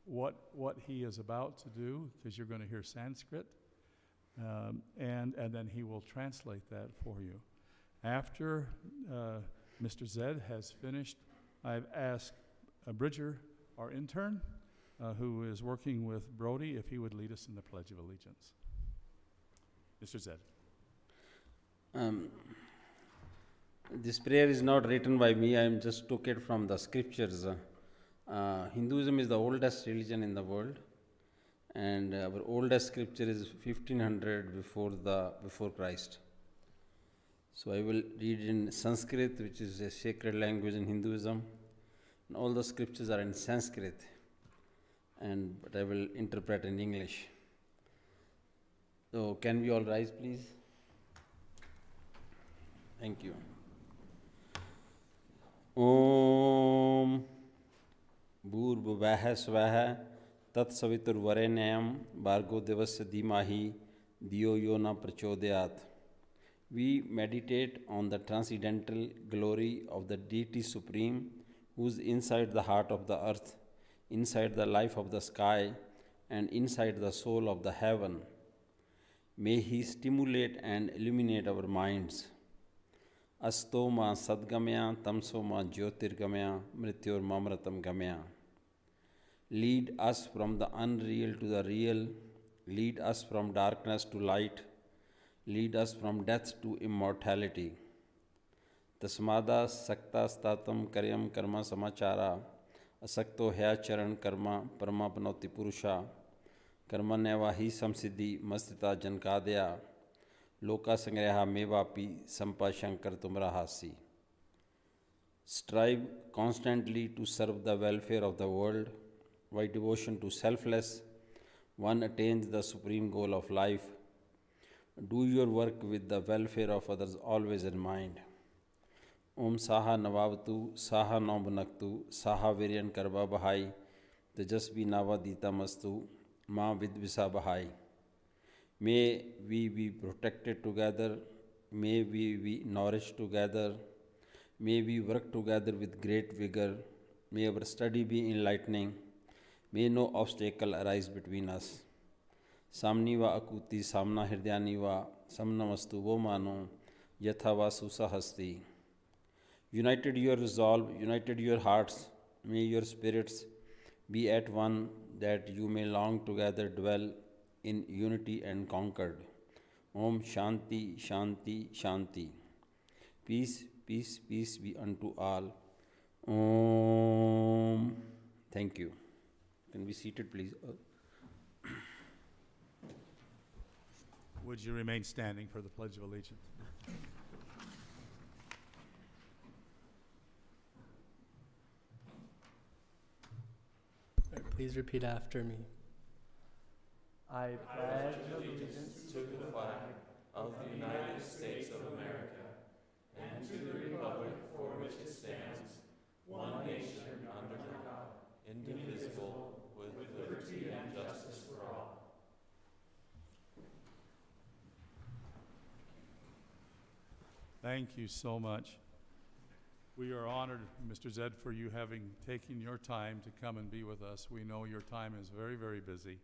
what he is about to do, because you're going to hear Sanskrit, and then he will translate that for you. After Mr. Zed has finished, I've asked Bridger, our intern, who is working with Brody, if he would lead us in the Pledge of Allegiance. Mr. Zed. This prayer is not written by me, I just took it from the scriptures. Hinduism is the oldest religion in the world, and our oldest scripture is 1500 before Christ. So I will read in Sanskrit, which is a sacred language in Hinduism, and all the scriptures are in Sanskrit, but I will interpret in English. So can we all rise, please? Thank you. Om Bhurvubah Swaha Tat Saviturvarenyam Bhargo Devasya Dhimahi Diyo Yona Prachodayat. We meditate on the transcendental glory of the Deity Supreme, who is inside the heart of the earth, inside the life of the sky, and inside the soul of the heaven. May He stimulate and illuminate our minds. Asto ma sadgamya tamso ma jyotirgamya mrityor mamratam gamya. Lead us from the unreal to the real. Lead us from darkness to light. Lead us from death to immortality. Tasmada sakta statam karyam karma samachara. Asakto hya charan karma paramapanoti purusha. Karma neva hi samsiddhi mastita jankadya. Loka sangreha mevapi sampa shankar tumrahasi. Strive constantly to serve the welfare of the world. By devotion to selfless, one attains the supreme goal of life. Do your work with the welfare of others always in mind. Om Saha Navavatu, Saha Nobunaktu, Saha Viryan Karva Bahai, Tejasvi Navadita Mastu, Ma Vidvisa Bahai. May we be protected together, may we be nourished together, may we work together with great vigor, may our study be enlightening, may no obstacle arise between us. Samni va akuti samna hirdayani va samnamastu vo mano yatha va susahasti. United your resolve, united your hearts, may your spirits be at one, that you may long together dwell in unity and concord. Om Shanti, Shanti, Shanti. Peace, peace, peace be unto all. Om. Thank you. Can be seated, please. Would you remain standing for the Pledge of Allegiance? Please repeat after me. I pledge allegiance to the flag of the United States of America and to the republic for which it stands, one nation under God, indivisible, with liberty and justice for all. Thank you so much. We are honored, Mr. Zed, for you having taken your time to come and be with us. We know your time is very, very busy.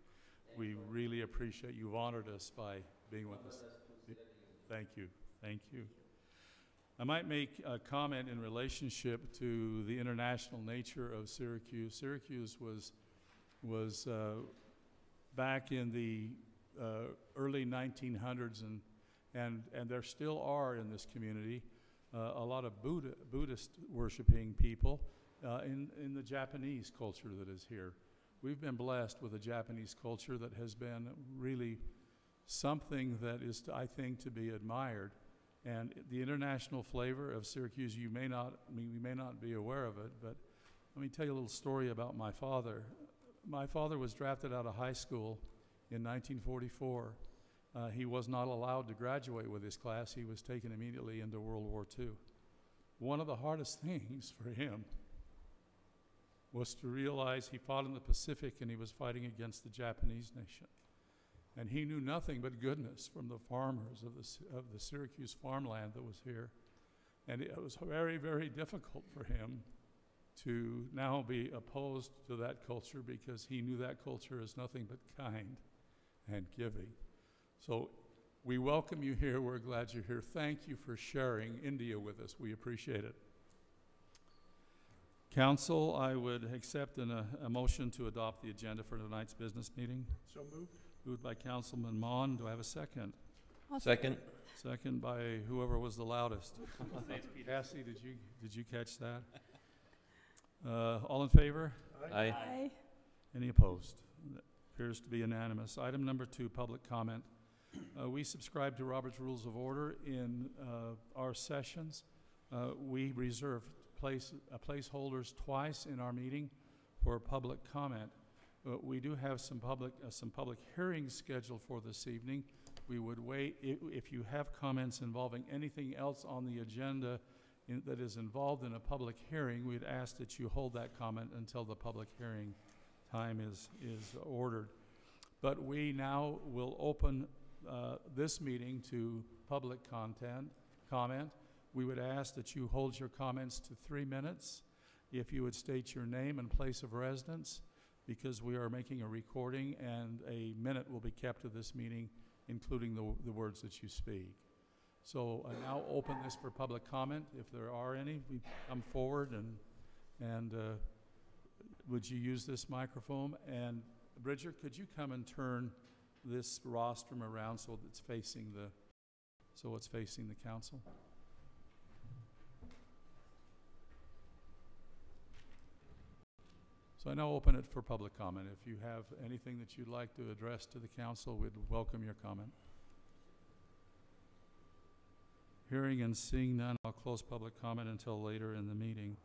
We really appreciate you've honored us by being with us. Thank you. Thank you. I might make a comment in relationship to the international nature of Syracuse. Syracuse was back in the early 1900s, and there still are in this community a lot of Buddhist worshiping people in the Japanese culture that is here. We've been blessed with a Japanese culture that has been really something that is, I think, to be admired. And the international flavor of Syracuse, we may not be aware of it, but let me tell you a little story about my father. My father was drafted out of high school in 1944. He was not allowed to graduate with his class. He was taken immediately into World War II. One of the hardest things for him was to realize he fought in the Pacific and he was fighting against the Japanese nation. And he knew nothing but goodness from the farmers of the Syracuse farmland that was here. And it was very, very difficult for him to now be opposed to that culture because he knew that culture is nothing but kind and giving. So we welcome you here. We're glad you're here. Thank you for sharing India with us. We appreciate it. Council, I would accept a motion to adopt the agenda for tonight's business meeting. So moved. Moved by Councilman Mon. Do I have a second? Second. Second by whoever was the loudest. Cassie, did you catch that? All in favor? Aye. Aye. Any opposed? That appears to be unanimous. Item number 2, public comment. We subscribe to Robert's Rules of Order in our sessions. We reserve placeholders twice in our meeting for public comment. We do have some public hearings scheduled for this evening. We would wait, if you have comments involving anything else on the agenda that is involved in a public hearing, we'd ask that you hold that comment until the public hearing time is ordered. But we now will open this meeting to public comment. We would ask that you hold your comments to 3 minutes. If you would state your name and place of residence, because we are making a recording and a minute will be kept of this meeting, including the words that you speak. So I now open this for public comment. If there are any, we come forward and would you use this microphone? And Bridger, could you come and turn this rostrum around so it's facing the council? So I now open it for public comment. If you have anything that you'd like to address to the council, we'd welcome your comment. Hearing and seeing none, I'll close public comment until later in the meeting.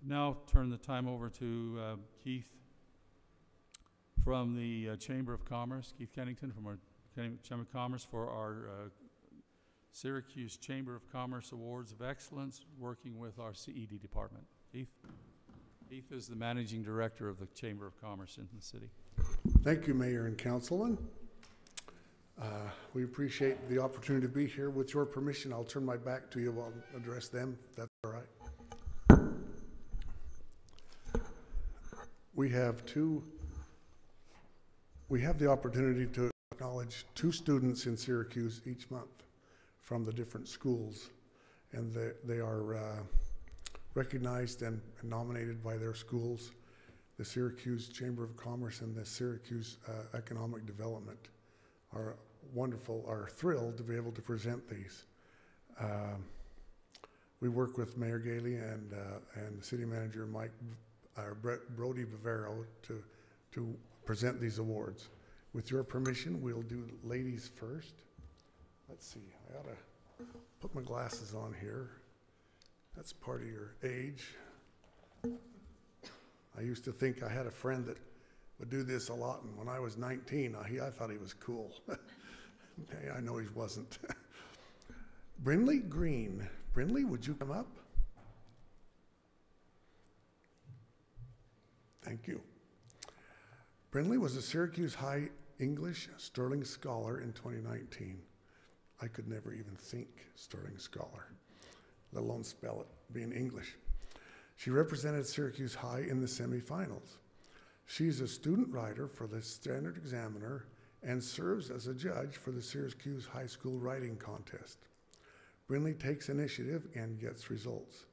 Now turn the time over to Keith from the Chamber of Commerce, Keith Kennington from our Chamber of Commerce for our Syracuse Chamber of Commerce Awards of Excellence, working with our CED department. Keith? Keith is the Managing Director of the Chamber of Commerce in the city. Thank you, Mayor and Councilman. We appreciate the opportunity to be here. With your permission, I'll turn my back to you while I address them, if that's all right. We have the opportunity to acknowledge 2 students in Syracuse each month from the different schools, and they are recognized and nominated by their schools, the Syracuse Chamber of Commerce and the Syracuse Economic Development are thrilled to be able to present these. We work with Mayor Gailey and the City Manager Brody Bavaro to present these awards. With your permission, we'll do ladies first. Let's see, I ought to put my glasses on here. That's part of your age. I used to think I had a friend that would do this a lot, and when I was 19, I thought he was cool. Hey, I know he wasn't. Brinley Green. Brinley, would you come up? Thank you. Brinley was a Syracuse High English Sterling Scholar in 2019. I could never even think Sterling Scholar, let alone spell it, being English. She represented Syracuse High in the semifinals. She's a student writer for the Standard Examiner and serves as a judge for the Syracuse High School Writing Contest. Brinley takes initiative and gets results.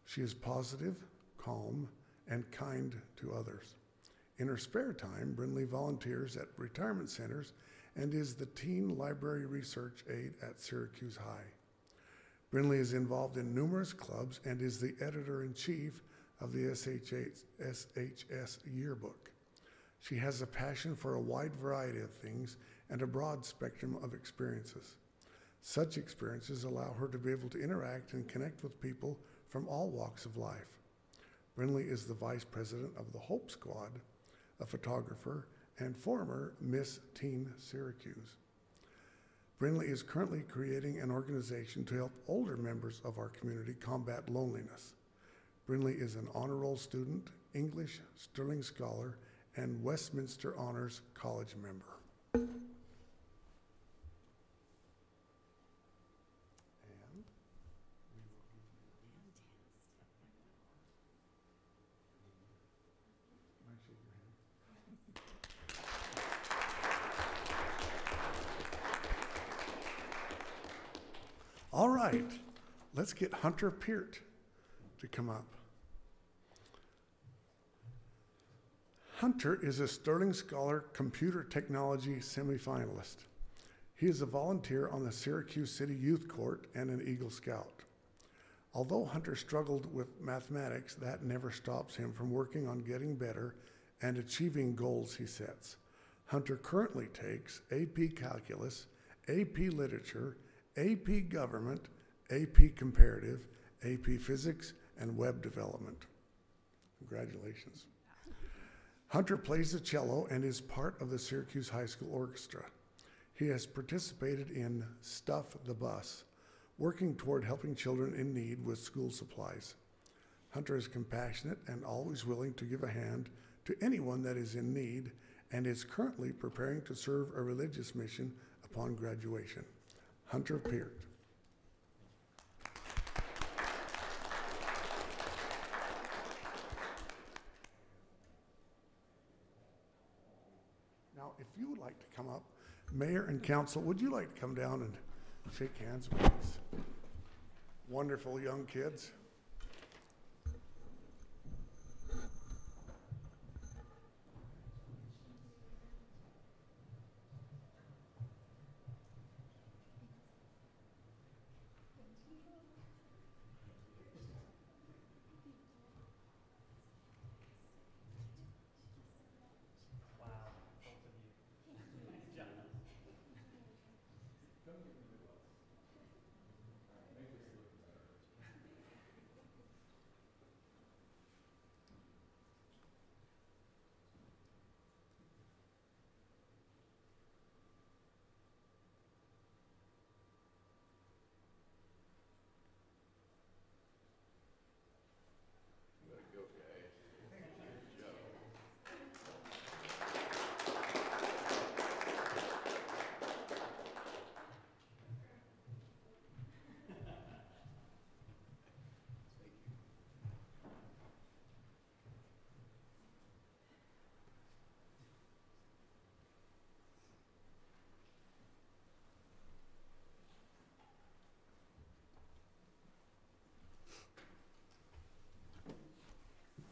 She is positive, calm, and kind to others. In her spare time, Brinley volunteers at retirement centers and is the teen library research aide at Syracuse High. Brinley is involved in numerous clubs and is the editor-in-chief of the SHS yearbook. She has a passion for a wide variety of things and a broad spectrum of experiences. Such experiences allow her to be able to interact and connect with people from all walks of life. Brinley is the vice president of the Hope Squad, a photographer, and former Miss Teen Syracuse. Brinley is currently creating an organization to help older members of our community combat loneliness. Brinley is an honor roll student, English Sterling Scholar, and Westminster Honors College member. All right, let's get Hunter Peart to come up. Hunter is a Sterling Scholar Computer Technology semifinalist. He is a volunteer on the Syracuse City Youth Court and an Eagle Scout. Although Hunter struggled with mathematics, that never stops him from working on getting better and achieving goals he sets. Hunter currently takes AP Calculus, AP Literature, AP Government, AP Comparative, AP Physics, and Web Development. Congratulations. Hunter plays the cello and is part of the Syracuse High School Orchestra. He has participated in Stuff the Bus, working toward helping children in need with school supplies. Hunter is compassionate and always willing to give a hand to anyone that is in need, and is currently preparing to serve a religious mission upon graduation. Hunter Peart. Now, if you would like to come up, Mayor and Council, would you like to come down and shake hands with these wonderful young kids?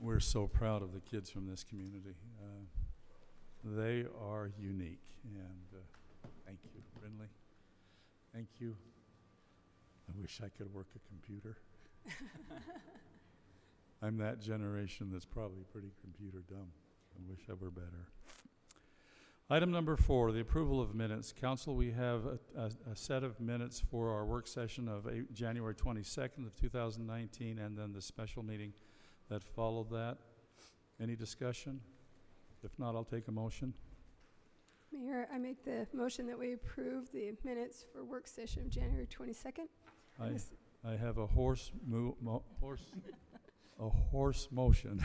We're so proud of the kids from this community. They are unique, and thank you, Brindley. Thank you. I wish I could work a computer. I'm that generation that's probably pretty computer dumb. I wish I were better. Item number 4, the approval of minutes. Council, we have a set of minutes for our work session of January 22nd of 2019, and then the special meeting that followed that. Any discussion? If not, I'll take a motion. Mayor, I make the motion that we approve the minutes for work session of January 22nd. I have a horse motion.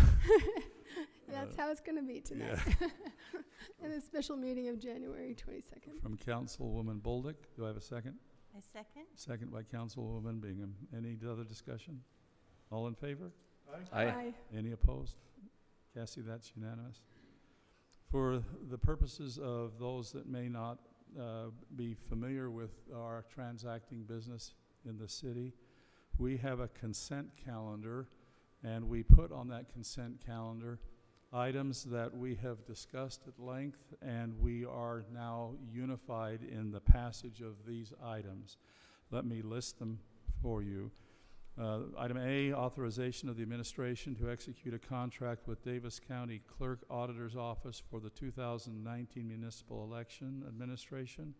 That's how it's going to be tonight. Yeah. And a special meeting of January 22nd. From Councilwoman Bolduc. Do I have a second? I second. Second by Councilwoman Bingham. Any other discussion? All in favor? Aye. Any opposed? Cassie, that's unanimous. For the purposes of those that may not be familiar with our transacting business in the city, we have a consent calendar, and we put on that consent calendar items that we have discussed at length, and we are now unified in the passage of these items. Let me list them for you. Item A, authorization of the administration to execute a contract with Davis County Clerk Auditor's Office for the 2019 municipal election administration.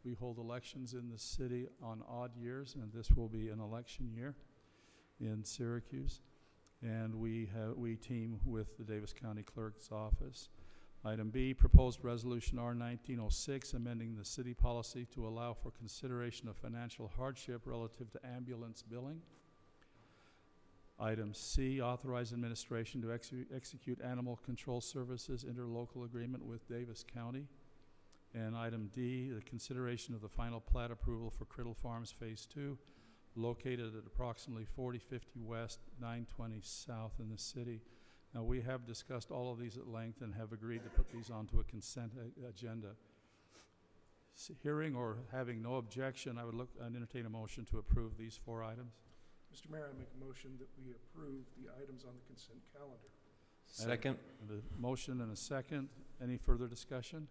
We hold elections in the city on odd years, and this will be an election year in Syracuse. And we team with the Davis County Clerk's Office. Item B, proposed resolution R-1906, amending the city policy to allow for consideration of financial hardship relative to ambulance billing. Item C, authorize administration to execute animal control services interlocal agreement with Davis County. And item D, the consideration of the final plat approval for Criddle Farms Phase 2, located at approximately 4050 West, 920 South in the city. Now, we have discussed all of these at length and have agreed to put these onto a consent agenda. Hearing or having no objection, I'd entertain a motion to approve these 4 items. Mr. Mayor, I make a motion that we approve the items on the consent calendar. Second. A motion and a second. Any further discussion?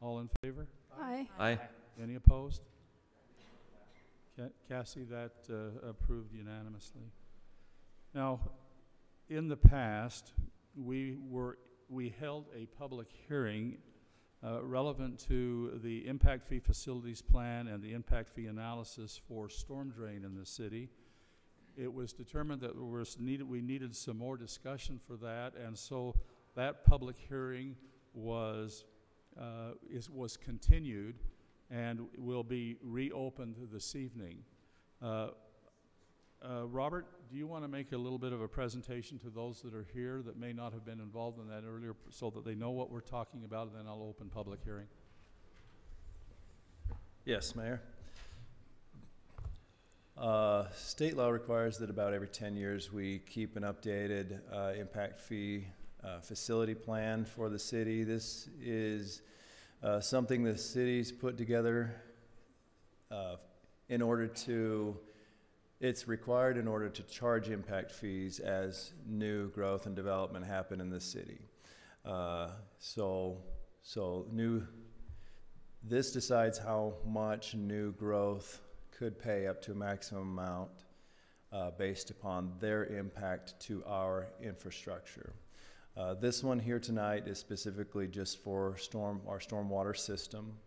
All in favor? Aye. Aye. Any opposed? Cassie, that approved unanimously. Now, in the past, we held a public hearing relevant to the impact fee facilities plan and the impact fee analysis for storm drain in the city. It was determined that we needed some more discussion for that, and so that public hearing was continued and will be reopened this evening. Robert, do you want to make a little bit of a presentation to those that are here that may not have been involved in that earlier, so that they know what we're talking about, and then I'll open public hearing. Yes, Mayor. State law requires that about every 10 years we keep an updated impact fee facility plan for the city. This is something the city's put together it's required in order to charge impact fees as new growth and development happen in the city. This decides how much new growth could pay up to a maximum amount based upon their impact to our infrastructure. This one here tonight is specifically just for our stormwater system.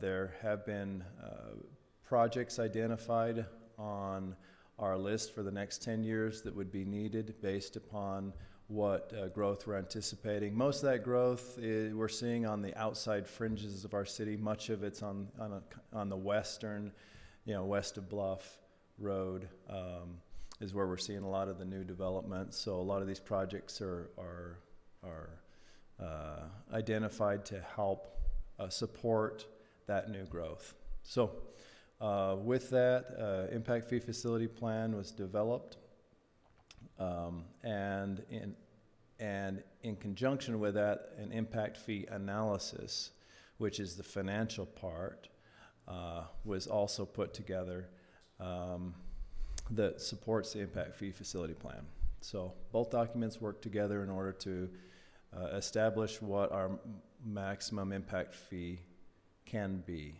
There have been projects identified on our list for the next 10 years that would be needed based upon what growth we're anticipating. Most of that growth we're seeing on the outside fringes of our city. Much of it's on the western, west of Bluff Road is where we're seeing a lot of the new development. So a lot of these projects are identified to help support that new growth. So with that, impact fee facility plan was developed, and in conjunction with that, an impact fee analysis, which is the financial part, was also put together that supports the impact fee facility plan. So both documents work together in order to establish what our maximum impact fee can be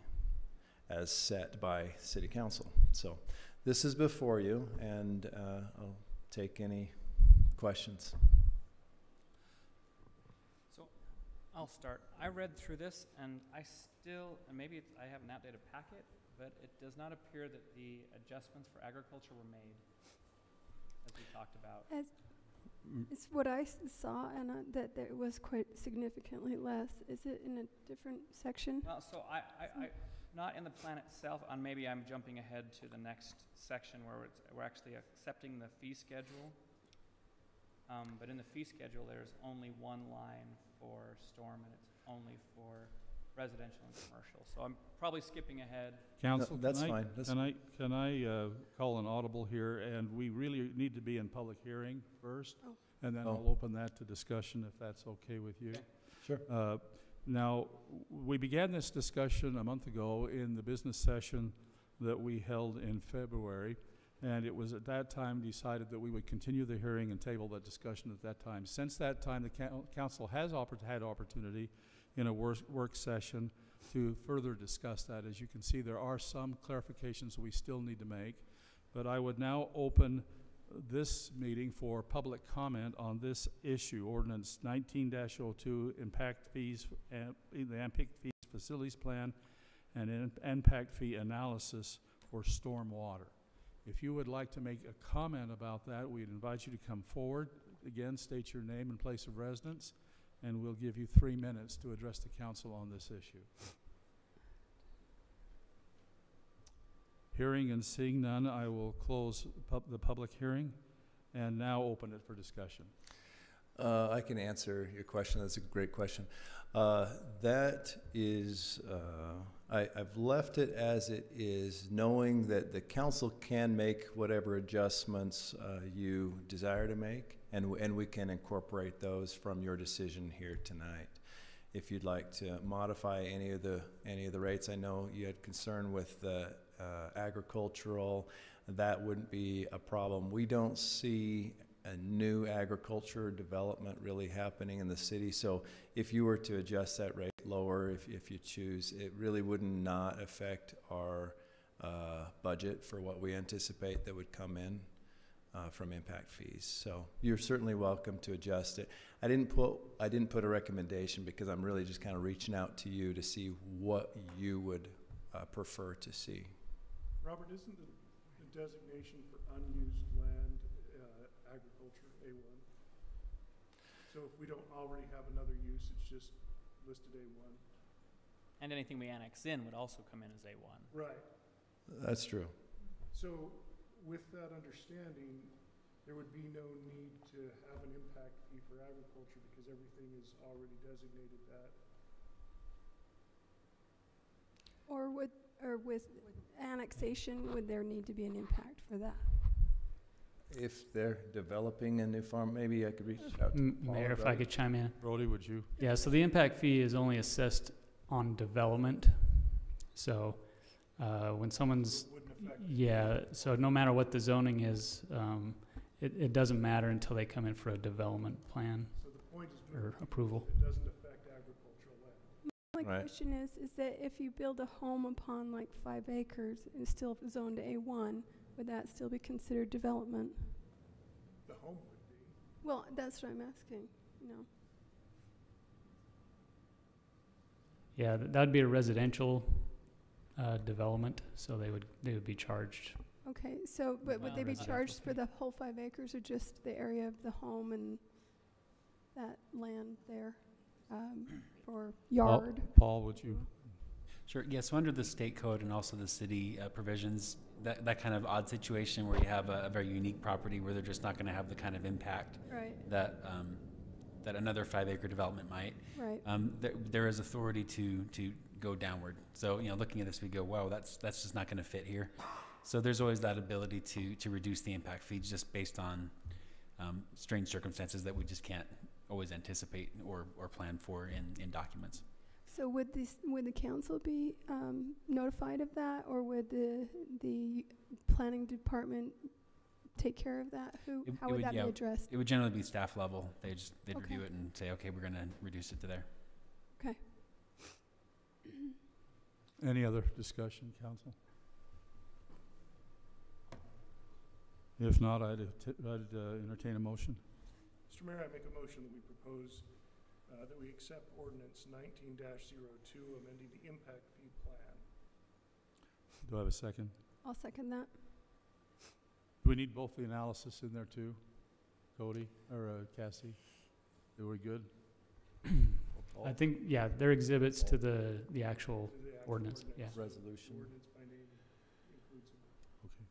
as set by City Council. So this is before you, and I'll take any questions. So I'll start. I read through this, and I maybe I have an outdated packet, but it does not appear that the adjustments for agriculture were made, as we talked about. It's what I saw, and that there was quite significantly less. Is it in a different section? Well, so I not in the plan itself, and maybe I'm jumping ahead to the next section where we're actually accepting the fee schedule. But in the fee schedule, there's only one line for storm, and it's only for residential and commercial. So I'm probably skipping ahead. Council, No, that's fine. Can I call an audible here? And we really need to be in public hearing first, and then I'll open that to discussion if that's okay with you. Okay. Sure. Now, we began this discussion a month ago in the business session that we held in February, and it was at that time decided that we would continue the hearing and table that discussion at that time. Since that time, the council has had opportunity in a work session to further discuss that. As you can see, there are some clarifications we still need to make, but I would now open this meeting for public comment on this issue, Ordinance 19-02, impact fees, the impact fees facilities plan, and impact fee analysis for storm water. If you would like to make a comment about that, we'd invite you to come forward. Again, state your name and place of residence, and we'll give you 3 minutes to address the council on this issue. Hearing and seeing none, I will close the public hearing and now open it for discussion. I can answer your question. That's a great question. That is, I've left it as it is, knowing that the council can make whatever adjustments you desire to make, and we can incorporate those from your decision here tonight. if you'd like to modify any of the rates. I know you had concern with the agricultural. That wouldn't be a problem. We don't see a new agriculture development really happening in the city. So if you were to adjust that rate lower, if you choose, it really would not affect our budget for what we anticipate that would come in from impact fees. So you're certainly welcome to adjust it. I didn't put a recommendation because I'm really just kind of reaching out to you to see what you would prefer to see. Robert, isn't the designation for unused land agriculture A1? So if we don't already have another use, it's just listed A1? And anything we annex in would also come in as A1. Right. That's true. So with that understanding, there would be no need to have an impact fee for agriculture because everything is already designated that. Or with annexation, would there need to be an impact for that? If they're developing a new farm, maybe I could reach out to Paul Mayor, if about I it. could chime in. Brody, would you? Yeah, so the impact fee is only assessed on development. So when someone's, Wouldn't affect. yeah, so no matter what the zoning is, it doesn't matter until they come in for a development plan So the point is or approval. it doesn't affect agricultural land. My Right. question is that if you build a home upon like 5 acres and still zoned A1, would that still be considered development? The home would be. Well, that's what I'm asking, you know. Yeah, that'd be a residential development, so they would be charged. Okay, so, but would they be residential charged for fee. the whole 5 acres or just the area of the home and that land there for yard? Paul, would you? Sure. Yeah. So under the state code and also the city provisions, that kind of odd situation where you have a very unique property where they're just not going to have the kind of impact Right, that that another 5-acre development might. right. There is authority to go downward. So looking at this, we go, whoa, that's just not going to fit here. So there's always that ability to reduce the impact fees just based on strange circumstances that we just can't always anticipate or plan for in documents. So would the council be notified of that, or would the planning department take care of that? How would that be addressed? It would generally be staff level. They'd Okay. review it and say, okay, we're going to reduce it to there. Okay. Any other discussion, council? If not, I'd entertain a motion. Mr. Mayor, I make a motion that we propose that we accept ordinance 19-02, amending the impact fee plan. Do I have a second? I'll second that. Do we need both the analysis in there too? Cody or Cassie? Are we good? I think, yeah, they're exhibits to the actual To the actual ordinance, yeah. Resolution. Ordinance by name includes them. Okay.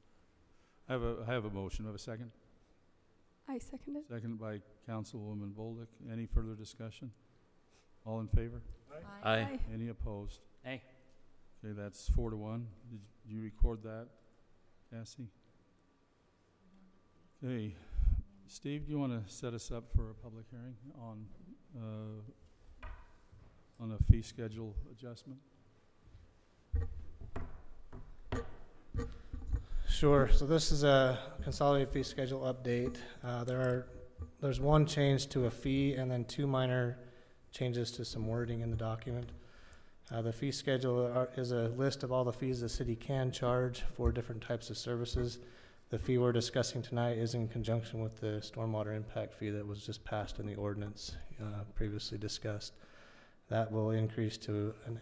I have a motion. Do I have a second? I second it. Second by Councilwoman Bolduc. Any further discussion? All in favor? Aye. Any opposed? Hey. Okay, that's 4-1. Did you record that, Cassie? Okay. Steve, do you want to set us up for a public hearing on a fee schedule adjustment? Sure. So this is a consolidated fee schedule update. There's one change to a fee and then 2 minor changes to some wording in the document. The fee schedule is a list of all the fees the city can charge for different types of services. The fee we're discussing tonight is in conjunction with the stormwater impact fee that was just passed in the ordinance previously discussed. That will increase to an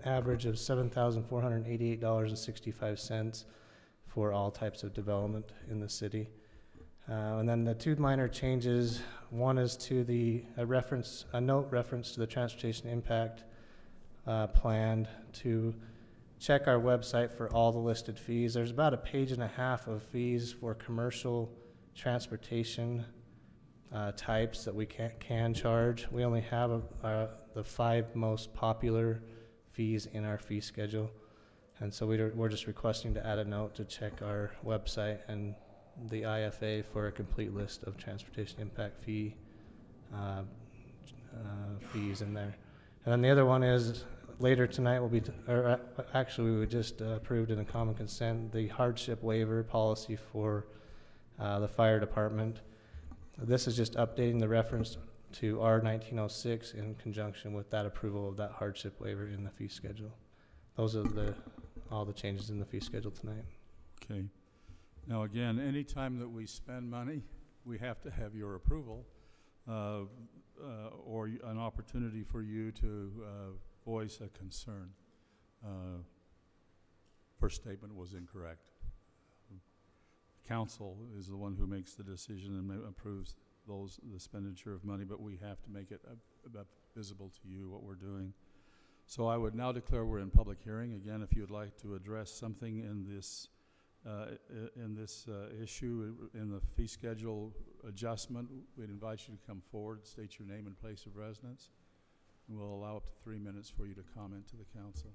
average of $7,488.65 for all types of development in the city. And then the 2 minor changes, one is to a note reference to the transportation impact plan to check our website for all the listed fees. There's about a 1.5 pages of fees for commercial transportation types that we can charge. We only have the 5 most popular fees in our fee schedule. And so we're just requesting to add a note to check our website and the IFA for a complete list of transportation impact fee fees in there. And then the other one is later tonight will be, actually we just approved in a common consent the hardship waiver policy for the fire department. This is just updating the reference to R 1906 in conjunction with that approval of that hardship waiver in the fee schedule. Those are all the changes in the fee schedule tonight. Okay. Now again, anytime that we spend money, we have to have your approval or an opportunity for you to voice a concern. First statement was incorrect. Council is the one who makes the decision and approves the expenditure of money, but we have to make it visible to you what we're doing. So I would now declare we're in public hearing. Again, if you'd like to address something in this issue, in the fee schedule adjustment, we'd invite you to come forward, state your name and place of residence, and we'll allow up to 3 minutes for you to comment to the council.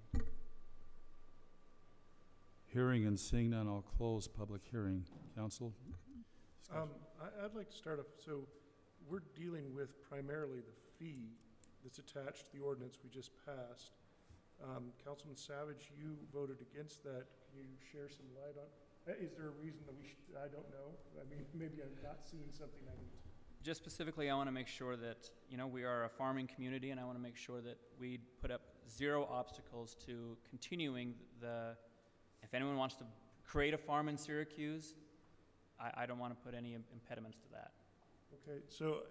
Hearing and seeing none, I'll close public hearing. Council? I'd like to start off, so we're dealing with primarily the fee that's attached to the ordinance we just passed. Councilman Savage, you voted against that. Can you share some light on, is there a reason that I don't know? I mean, maybe I'm not seeing something I need to. Just specifically, I want to make sure that, we are a farming community, and I want to make sure that we put up zero obstacles to continuing if anyone wants to create a farm in Syracuse, I don't want to put any impediments to that. Okay, so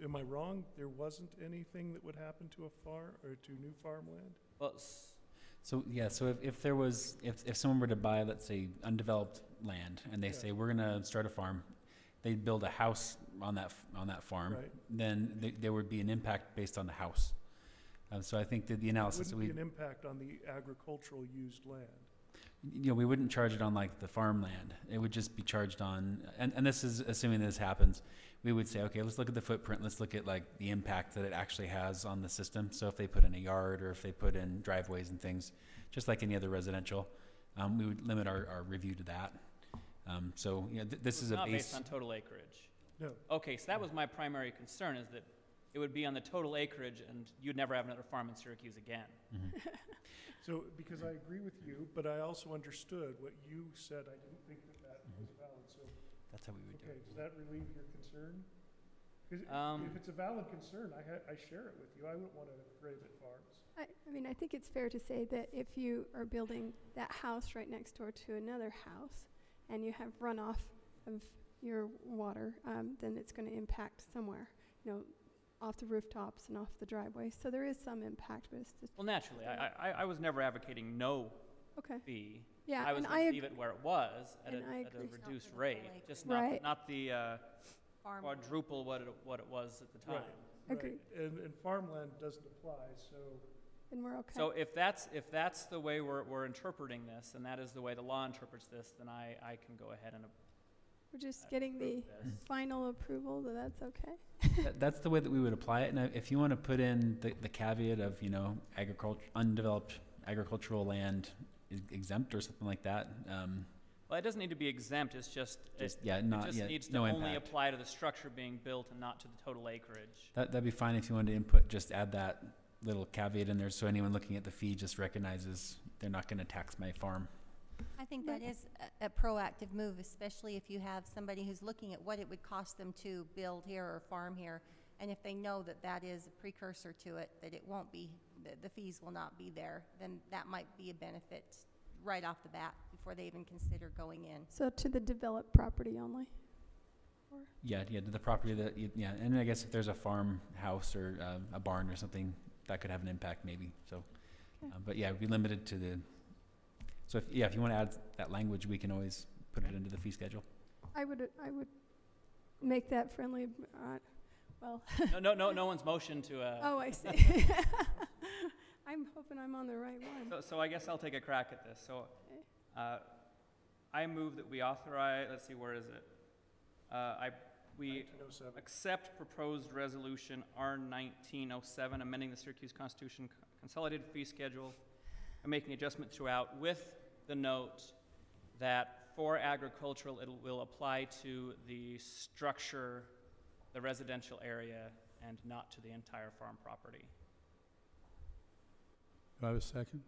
am I wrong? There wasn't anything that would happen to a farm or to new farmland? Well, So if someone were to buy, let's say, undeveloped land, and they say, we're gonna start a farm, they build a house on that farm, Right. then there would be an impact based on the house. So I think that the analysis Wouldn't be an impact on the agricultural used land. we wouldn't charge it on like the farmland. It would just be charged on, and this is assuming this happens, we would say, okay, let's look at the footprint. Let's look at like the impact that it actually has on the system. So if they put in a yard or if they put in driveways and things, just like any other residential, we would limit our review to that. This is a not base. based on total acreage. No. Okay, so that was my primary concern, is that it would be on the total acreage and you'd never have another farm in Syracuse again. Mhm. So, because I agree with you, but I also understood what you said. I didn't think that was valid, so. That's how we would do Okay, it. does that relieve your concern? 'Cause if it's a valid concern, I share it with you. I wouldn't want to prohibit farms. I mean, I think it's fair to say that if you are building that house right next door to another house and you have runoff of your water, then it's going to impact somewhere, off the rooftops and off the driveway. So there is some impact, but it's just. Well, naturally, I was never advocating no Okay. fee. Yeah, I was and going to leave it where it was at and I a agree. reduced Not the rate, total just acreage. not the Farm. quadruple what it was at the time. Right. Agreed. And farmland doesn't apply, so. And we're okay. So if that's the way we're interpreting this, and that is the way the law interprets this, then I can go ahead and We're just getting the approve this. final approval that that's okay. That's the way that we would apply it. And if you want to put in the caveat of, undeveloped agricultural land is exempt or something like that, Well, it doesn't need to be exempt. It's just needs to no only impact. apply to the structure being built and not to the total acreage. That'd be fine if you wanted to just add that little caveat in there so anyone looking at the fee just recognizes they're not going to tax my farm. I think that is a proactive move, especially if you have somebody who's looking at what it would cost them to build here or farm here. And if they know that that is a precursor to it, that it won't be, the fees will not be there, then that might be a benefit right off the bat before they even consider going in. So to the developed property only? Yeah, to the property and I guess if there's a farmhouse or a barn or something, that could have an impact maybe. So, Okay. but yeah, it'd be limited to the. So if you want to add that language, we can always put it into the fee schedule. I would make that friendly, well. No one's motion to. Oh, I see. I'm hoping I'm on the right one. So I guess I'll take a crack at this. So, I move that we authorize. Let's see, where is it? We 1907. accept proposed resolution R1907, amending the Syracuse Constitution consolidated fee schedule and making adjustment throughout, with the note that for agricultural it will apply to the structure, the residential area and not to the entire farm property. Do I have a second?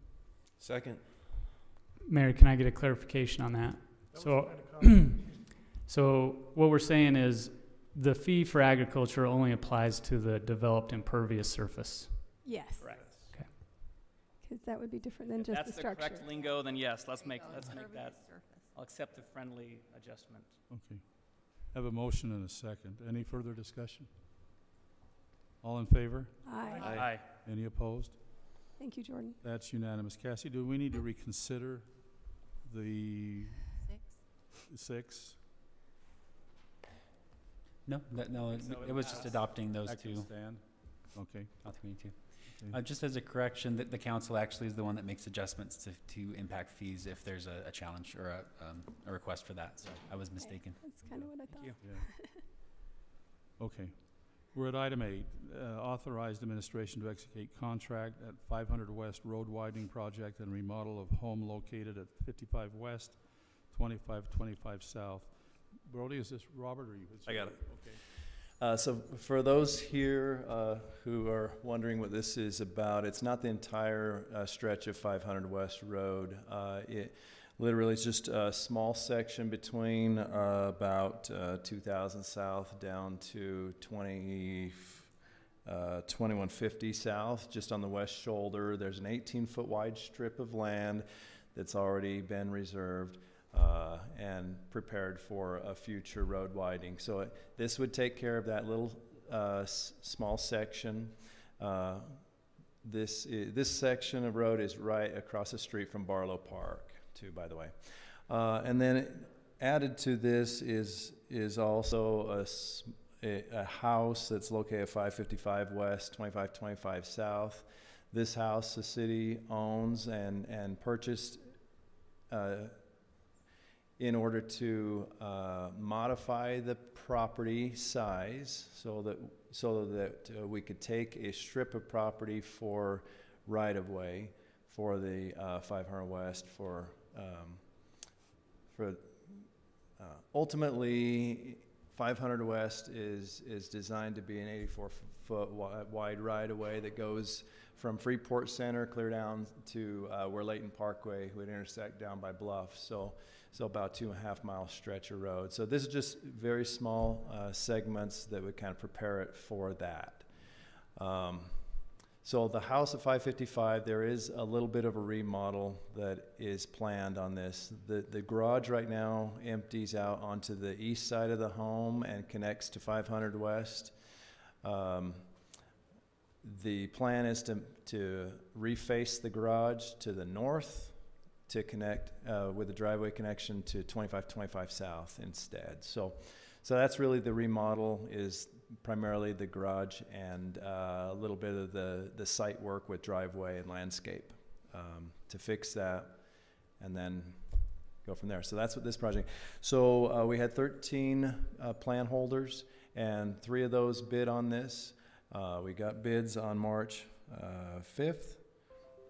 Second. Mary, can I get a clarification on that? That So, was kind of so what we're saying is the fee for agriculture only applies to the developed impervious surface. Yes, Correct. because that would be different than If just that's the the structure. correct lingo, then yes, let's make that, I'll accept the friendly adjustment. Okay. Have a motion and a second. Any further discussion? All in favor? Aye. Aye. Any opposed? Thank you, Jordan. That's unanimous. Cassie, do we need to reconsider the 6? No, So it was just passed. adopting those That can two. stand? Okay. I think we need to. Okay. Just as a correction, the council actually is the one that makes adjustments to impact fees if there's a challenge or a request for that. So I was mistaken. That's kind of what I thought. you. Yeah. Okay. We're at item 8, authorized administration to execute contract at 500 West Road Widening Project and remodel of home located at 55 West, 2525 South. Brody, is this Robert or you? I got it. Okay. So for those here who are wondering what this is about, it's not the entire stretch of 500 West Road. It literally is just a small section between about 2000 South down to 2150 South, just on the west shoulder. There's an 18-foot wide strip of land that's already been reserved and prepared for a future road widening. So this would take care of that little small section. This section of road is right across the street from Barlow Park, too, by the way. And then added to this is also a house that's located at 555 West, 2525 South. This house the city owns and purchased in order to modify the property size so that we could take a strip of property for right-of-way for the 500 West for ultimately 500 West is designed to be an 84-foot wide right-of-way that goes from Freeport Center clear down to where Layton Parkway would intersect down by Bluff. So about 2.5 mile stretch of road. So this is just very small segments that would kind of prepare it for that. So the house at 555, there is a little bit of a remodel that is planned on this. The garage right now empties out onto the east side of the home and connects to 500 West. The plan is to reface the garage to the north to connect with a driveway connection to 2525 South instead. So that's really the remodel, is primarily the garage and a little bit of the site work with driveway and landscape to fix that and then go from there. So that's what this project. So we had 13 plan holders and 3 of those bid on this. We got bids on March 5th.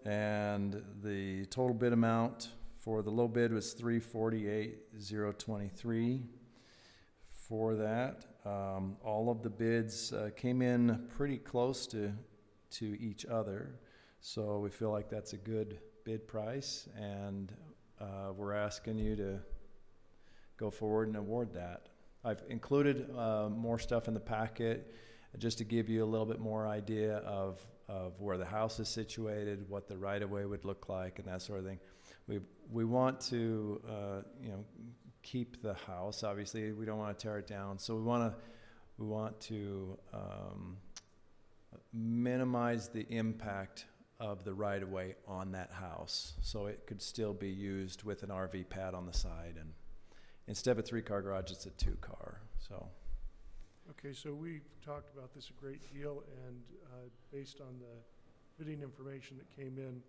And the total bid amount for the low bid was $348,023 for that. All of the bids came in pretty close to each other, so we feel like that's a good bid price, and we're asking you to go forward and award that. I've included more stuff in the packet just to give you a little bit more idea of where the house is situated, what the right-of-way would look like, and that sort of thing. We want to, keep the house. Obviously, we don't want to tear it down. So we want to minimize the impact of the right-of-way on that house, so it could still be used with an RV pad on the side. And instead of a 3-car garage, it's a 2-car. So. Okay, so we talked about this a great deal, and based on the bidding information that came in,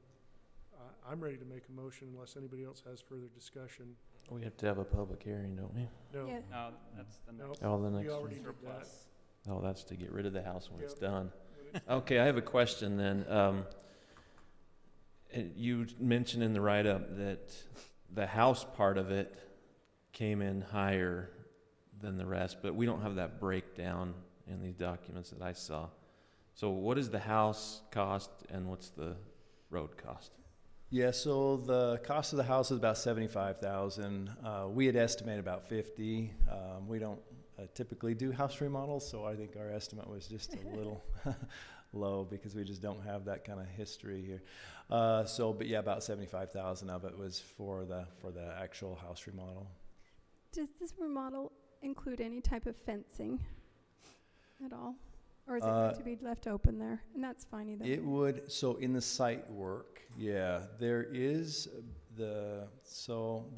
I'm ready to make a motion unless anybody else has further discussion. We have to have a public hearing, don't we? No, Yeah. No, that's the no, next Oh, the we next already one. did that. surplus. Oh, that's to get rid of the house when it's Yep. done. But it's- Okay, I have a question then. You mentioned in the write-up that the house part of it came in higher than the rest, but we don't have that breakdown in these documents that I saw. So what is the house cost and what's the road cost? Yeah, so the cost of the house is about 75,000. We had estimated about 50. We don't typically do house remodels, so I think our estimate was just a little low because we just don't have that kind of history here. But yeah, about 75,000 of it was for the actual house remodel. Does this remodel include any type of fencing at all? Or is it going to be left open there? And that's fine either. It would, so in the site work, yeah, there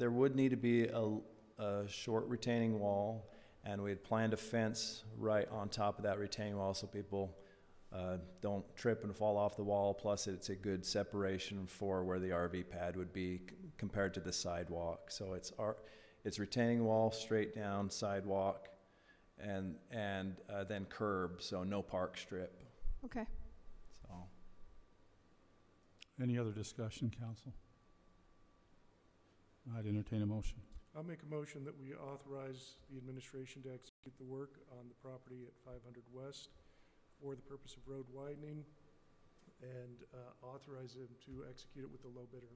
would need to be a short retaining wall, and we had planned a fence right on top of that retaining wall so people don't trip and fall off the wall. Plus, it's a good separation for where the RV pad would be compared to the sidewalk. So it's retaining wall, straight down, sidewalk, and then curb, so no park strip. Okay. So. Any other discussion, council? I'd entertain a motion. I'll make a motion that we authorize the administration to execute the work on the property at 500 West for the purpose of road widening, and authorize them to execute it with the low bidder.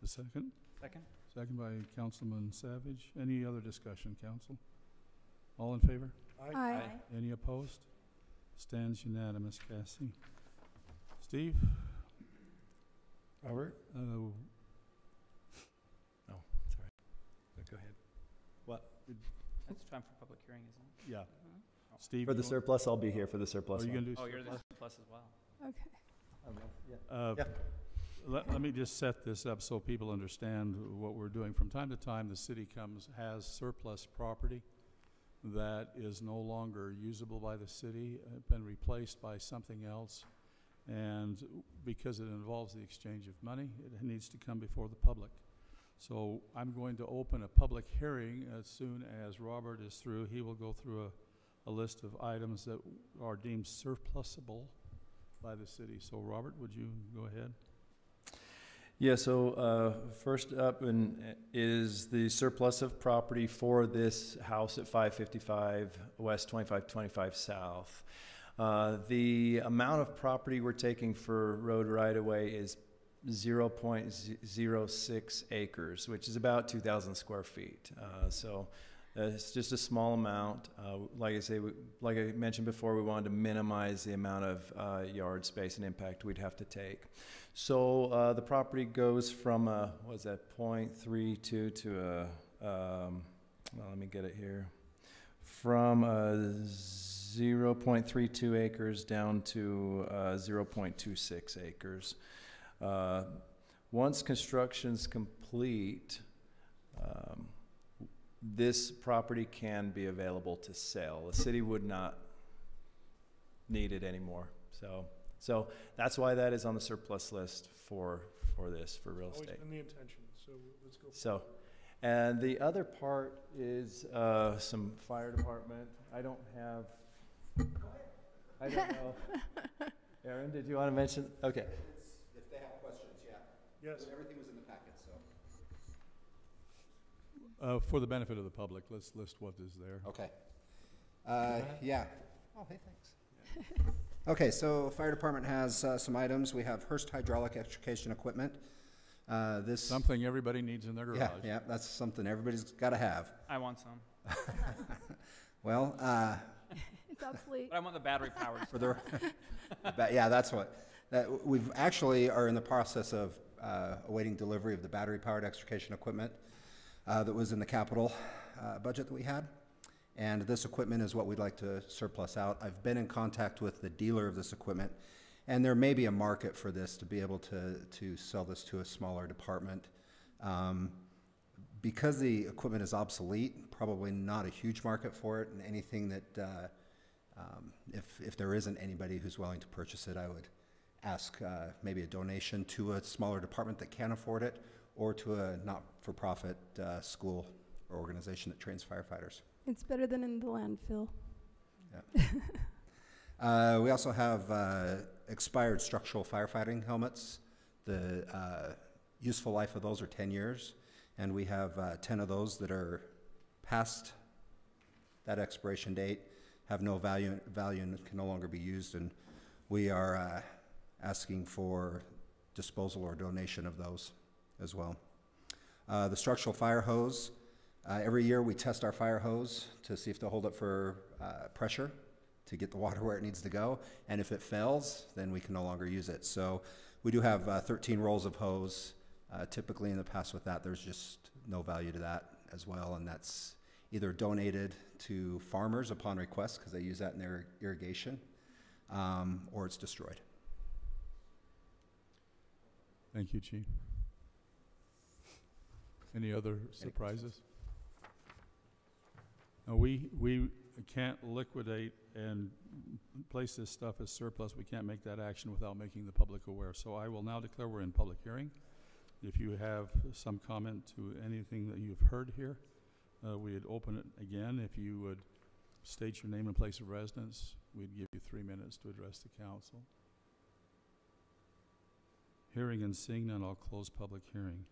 The second? Second? Second by Councilman Savage. Any other discussion, council? All in favor? Aye. Any opposed? Stands unanimous, Cassie. Steve? Robert? Uh, Oh, sorry. Go ahead. What? That's time for public hearing, isn't it? yeah. Oh. Steve? For the you surplus, I'll be here for the surplus. Are you one. going to do Oh, you're the surplus? surplus as well. Okay. Yeah. Let me just set this up so people understand what we're doing. From time to time, the city has surplus property that is no longer usable by the city, been replaced by something else. And because it involves the exchange of money, it needs to come before the public. So I'm going to open a public hearing as soon as Robert is through. He will go through a list of items that are deemed surplusable by the city. So Robert, would you go ahead? Yeah, so first up is the surplus of property for this house at 555 West, 2525 South. The amount of property we're taking for road right-of-way is 0.06 acres, which is about 2,000 square feet. So it's just a small amount. Like I mentioned before, we wanted to minimize the amount of yard space and impact we'd have to take. So the property goes from what is that, 0.32 to well, let me get it here, from 0.32 acres down to 0.26 acres. Once construction's complete, this property can be available to sell. The city would not need it anymore. So that's why that is on the surplus list for this, for real estate. Always been the intention, so let's go. So, and the other part is some fire department. I don't know. Aaron, did you want to mention? Okay. If they have questions, yeah. Yes. Everything was in the packet, so. For the benefit of the public, let's list what is there. Okay. Yeah. Oh, hey, thanks. Okay, so fire department has some items. We have Hearst hydraulic extrication equipment. Something everybody needs in their garage. Yeah, that's something everybody's got to have. I want some. Well, It's obsolete. But I want the battery powered. for the, yeah, that's what. We've actually are in the process of awaiting delivery of the battery-powered extrication equipment that was in the capital budget that we had. And this equipment is what we'd like to surplus out. I've been in contact with the dealer of this equipment, and there may be a market for this to be able to sell this to a smaller department. Because the equipment is obsolete, probably not a huge market for it, and anything that, if there isn't anybody who's willing to purchase it, I would ask maybe a donation to a smaller department that can afford it, or to a not-for-profit school or organization that trains firefighters. It's better than in the landfill. Yeah. We also have expired structural firefighting helmets. The useful life of those are 10 years, and we have 10 of those that are past that expiration date. have no value and can no longer be used, and we are asking for disposal or donation of those as well. The structural fire hose, every year we test our fire hose to see if they'll hold up for pressure to get the water where it needs to go, and if it fails, then we can no longer use it. So we do have 13 rolls of hose. Typically in the past with that, there's just no value to that as well, and that's either donated to farmers upon request because they use that in their irrigation, or it's destroyed. Thank you, Chief. Any other surprises? No, we can't liquidate and place this stuff as surplus. We can't make that action without making the public aware. So I will now declare we're in public hearing. If you have some comment to anything that you've heard here, we'd open it again. If you would state your name and place of residence, we'd give you 3 minutes to address the council. Hearing and seeing none, I'll close public hearing.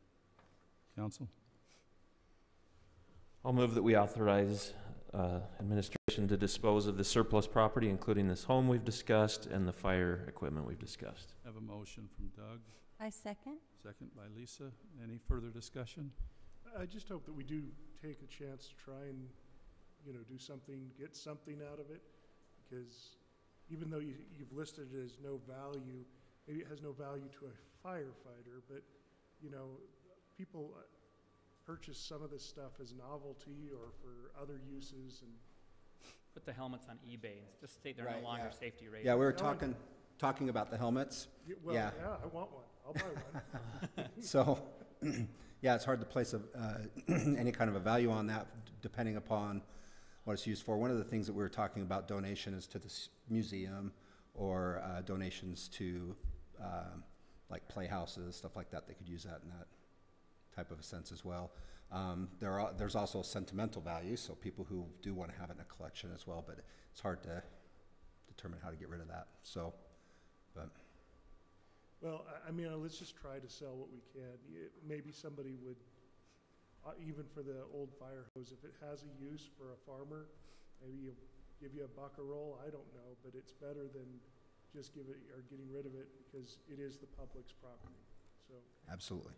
Council? I'll move that we authorize administration to dispose of the surplus property, including this home we've discussed and the fire equipment we've discussed. Have a motion from Doug. I second. Second by Lisa. Any further discussion? I just hope that we do take a chance to try and, you know, do something, get something out of it, because even though you've listed it as no value, maybe it has no value to a firefighter, but, you know, people purchase some of this stuff as novelty or for other uses, and Put the helmets on eBay and just state they're Right, no longer yeah. safety rated. Yeah, we were talking about the helmets. well, Yeah. yeah, I want one. I'll buy one. So, yeah, it's hard to place any kind of a value on that depending upon what it's used for. One of the things that we were talking about donation is to the museum or donations to like playhouses, stuff like that. They could use that in that type of a sense as well. There's also sentimental value, so people who do want to have it in a collection as well, but it's hard to determine how to get rid of that. So, but. Well, I mean, let's just try to sell what we can. Maybe somebody would, even for the old fire hose, if it has a use for a farmer, maybe he'll give you $1 a roll. I don't know, but it's better than just getting rid of it because it is the public's property. So Absolutely.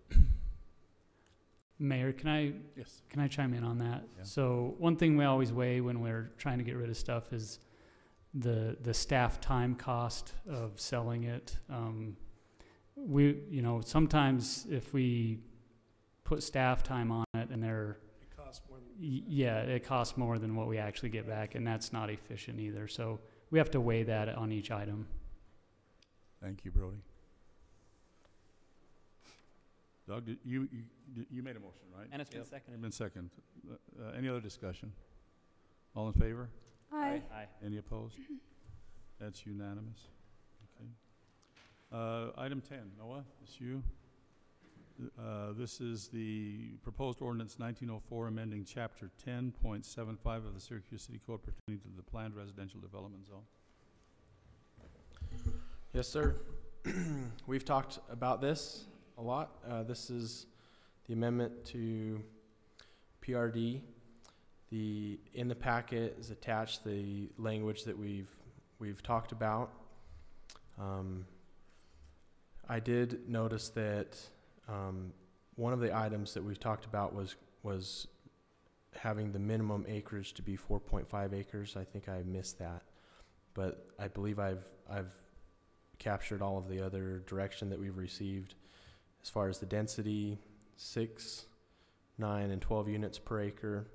Mayor, can I chime in on that? Yeah. So one thing we always weigh when we're trying to get rid of stuff is the staff time cost of selling it. Sometimes if we put staff time on it and it costs more than it costs more than what we actually get back, and that's not efficient either. So we have to weigh that on each item. Thank you, Brody. Doug, you made a motion, right? And it's been It's seconded. been second. Any other discussion? All in favor? Aye. Aye. Any opposed? That's unanimous. Okay. Item 10, Noah, it's you. This is the proposed ordinance 1904 amending Chapter 10.75 of the Syracuse City Code pertaining to the planned residential development zone. Yes, sir. We've talked about this a lot. This is the amendment to PRD. In the packet is attached the language that we've talked about. I did notice that one of the items that we've talked about was having the minimum acreage to be 4.5 acres. I think I missed that, but I believe I've captured all of the other direction that we've received as far as the density, 6, 9, and 12 units per acre.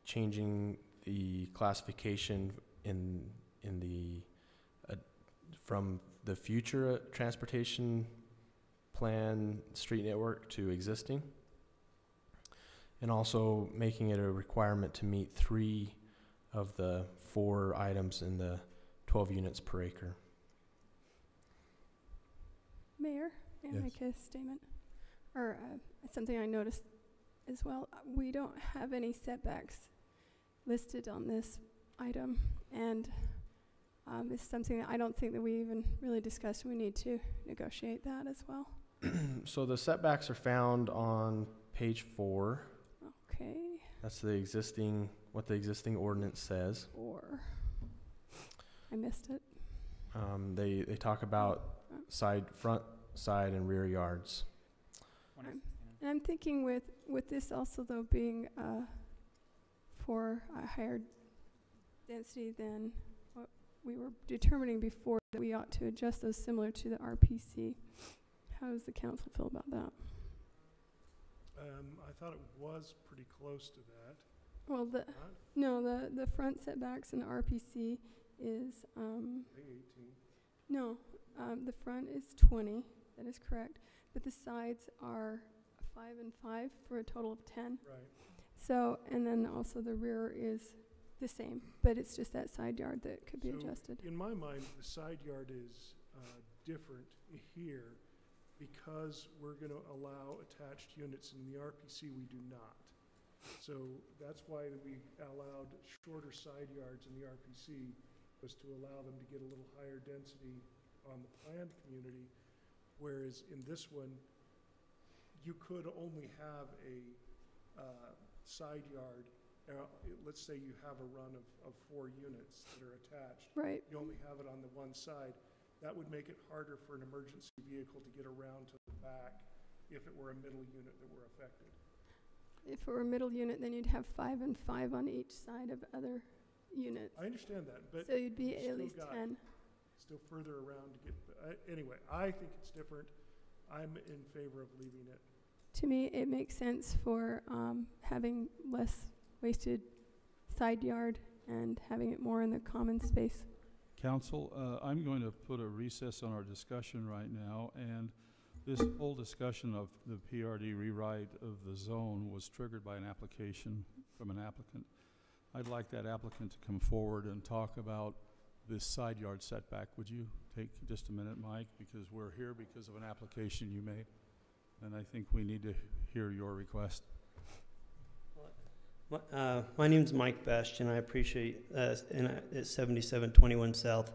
Changing the classification in the from the future transportation plan street network to existing, and also making it a requirement to meet 3 of the 4 items in the 12 units per acre. Mayor, may I make a statement? Or something I noticed as well. We don't have any setbacks listed on this item, and it's something that I don't think that we even really discussed. We need to negotiate that as well. So the setbacks are found on page 4. Okay. That's the existing what the existing ordinance says. Or, I missed it. They talk about front, side, and rear yards. And I'm thinking with this also though being for a higher density than what we were determining before, that we ought to adjust those similar to the RPC. How does the council feel about that? I thought it was pretty close to that. Well, the front setbacks in the RPC is I think 18. no, the front is 20. That is correct, but the sides are 5 and 5 for a total of 10. Right. So, and then also the rear is the same, but it's just that side yard that could be adjusted. In my mind, the side yard is different here because we're going to allow attached units. In the RPC, we do not. So that's why we allowed shorter side yards in the RPC, was to allow them to get a little higher density on the planned community, whereas in this one, you could only have a side yard. Let's say you have a run of 4 units that are attached. Right. You only have it on the one side. That would make it harder for an emergency vehicle to get around to the back if it were a middle unit that were affected. If it were a middle unit, then you'd have 5 and 5 on each side of other units. I understand that, but so you'd be at still least 10. Still further around to get. Anyway, I think it's different. I'm in favor of leaving it. To me, it makes sense for having less wasted side yard and having it more in the common space. Council, I'm going to put a recess on our discussion right now, and this whole discussion of the PRD rewrite of the zone was triggered by an application from an applicant. I'd like that applicant to come forward and talk about this side yard setback. Would you take just a minute, Mike? Because we're here because of an application you made, and I think we need to hear your request. My name's Mike Bastian. I appreciate it's 7721 South,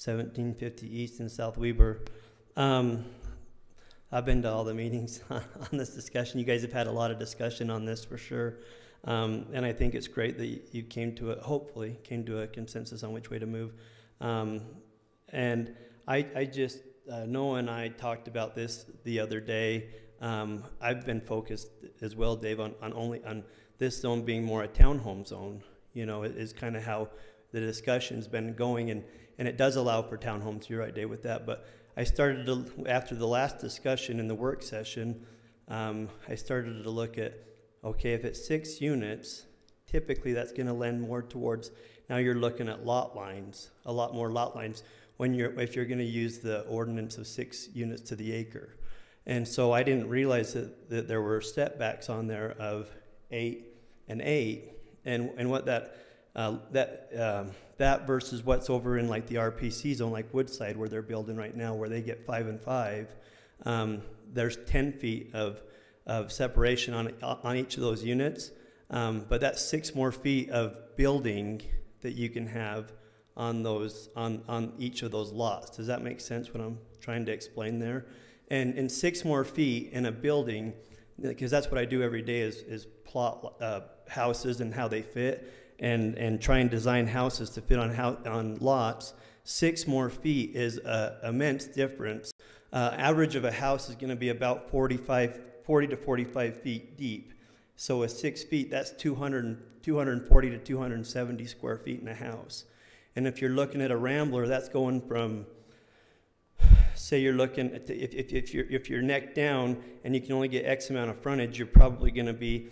1750 East in South Weber. I've been to all the meetings on this discussion. You guys have had a lot of discussion on this for sure. And I think it's great that you hopefully came to a consensus on which way to move. And I just, Noah and I talked about this the other day. I've been focused as well, Dave, on this zone being more a townhome zone. You know, it is kind of how the discussion's been going, and it does allow for townhomes. You're right, Dave, with that. But I started to, after the last discussion in the work session, I started to look at, okay, if it's 6 units, typically that's going to lend more towards, now you're looking at lot lines, a lot more lot lines, if you're going to use the ordinance of 6 units to the acre. And so I didn't realize that there were setbacks on there of 8 and 8, and what that versus what's over in like the RPC zone, like Woodside, where they're building right now, where they get 5 and 5. There's 10 feet of separation on each of those units, but that's 6 more feet of building that you can have on those on each of those lots. Does that make sense? What I'm trying to explain there, and 6 more feet in a building, because that's what I do every day is plot houses and how they fit, and try and design houses to fit on lots. 6 more feet is an immense difference. Average of a house is going to be about 40 to 45 feet deep. So with 6 feet, that's 240 to 270 square feet in a house. And if you're looking at a Rambler, that's going from, say you're looking at if you're neck down and you can only get X amount of frontage, you're probably going to be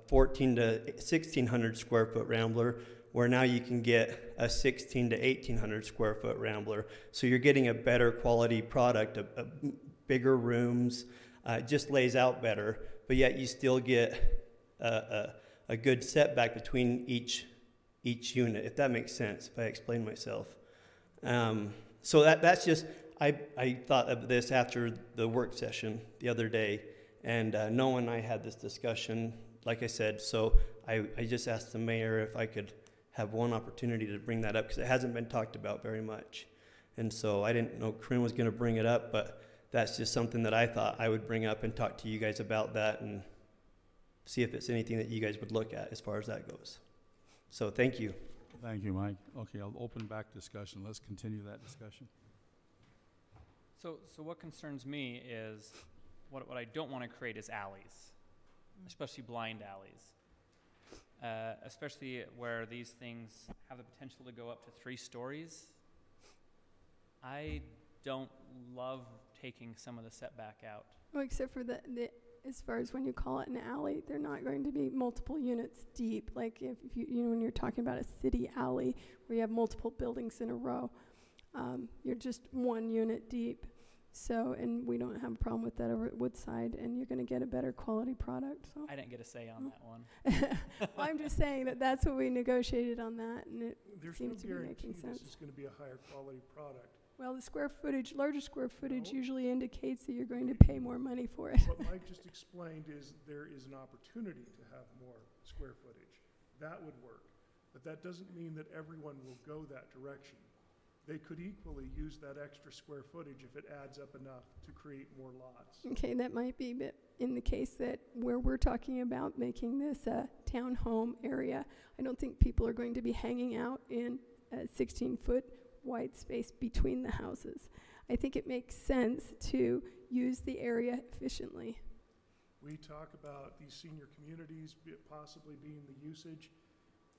14 to 1600 square foot Rambler, where now you can get a 16 to 1800 square foot Rambler. So you're getting a better quality product, a bigger rooms, it just lays out better, but yet you still get a good setback between each unit, if that makes sense, if I explain myself. So that's just, I thought of this after the work session the other day, and Noah and I had this discussion, like I said, so I just asked the mayor if I could have one opportunity to bring that up, because it hasn't been talked about very much. And so I didn't know Corinne was going to bring it up, but that's just something that I thought I would bring up and talk to you guys about that and see if it's anything that you guys would look at as far as that goes. So thank you. Thank you, Mike. Okay, I'll open back discussion. Let's continue that discussion. So what concerns me is, what I don't want to create is alleys, especially blind alleys, especially where these things have the potential to go up to 3 stories. I don't love taking some of the setback out. Well, except for the as far as when you call it an alley, they're not going to be multiple units deep. Like if you when you're talking about a city alley where you have multiple buildings in a row, you're just 1 unit deep. So, and we don't have a problem with that over at Woodside, and you're going to get a better quality product. So I didn't get a say on that one. well, I'm just saying that's what we negotiated on that, and it There's seems to no be making guarantee sense. this is going to be a higher quality product. Well, the square footage, larger square footage No. usually indicates that you're going to pay more money for it. What Mike just explained is there is an opportunity to have more square footage. That would work. But that doesn't mean that everyone will go that direction. They could equally use that extra square footage if it adds up enough to create more lots. Okay, that might be, but in the case that where we're talking about making this a townhome area, I don't think people are going to be hanging out in a 16-foot wide space between the houses. I think it makes sense to use the area efficiently. We talk about these senior communities possibly being the usage,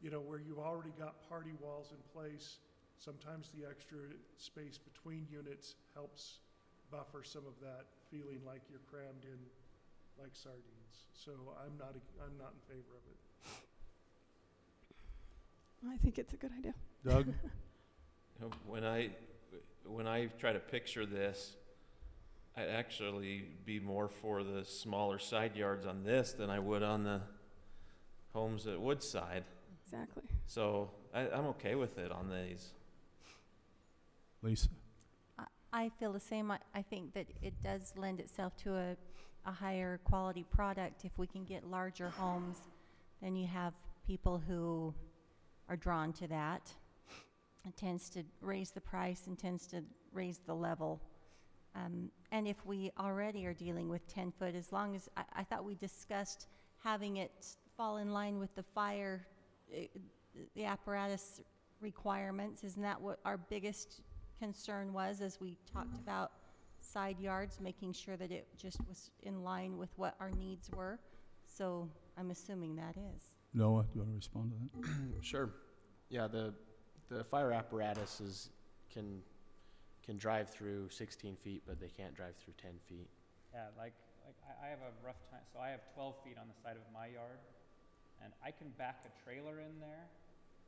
where you've already got party walls in place. Sometimes the extra space between units helps buffer some of that feeling like you're crammed in like sardines. So I'm not in favor of it. I think it's a good idea. Doug? When I try to picture this, I'd actually be more for the smaller side yards on this than I would on the homes at Woodside. Exactly. So I'm okay with it on these. Lisa? I feel the same. I think that it does lend itself to a higher quality product. If we can get larger homes, then you have people who are drawn to that. It tends to raise the price and tends to raise the level. And if we already are dealing with 10 foot, as long as, I thought we discussed having it fall in line with the fire, the apparatus requirements. Isn't that what our biggest concern was as we talked about side yards, making sure that it just was in line with what our needs were? So I'm assuming that is. Noah, do you want to respond to that? Sure. Yeah, the fire apparatuses can drive through 16 feet, but they can't drive through 10 feet. Yeah, like I have a rough time. So I have 12 feet on the side of my yard, and I can back a trailer in there,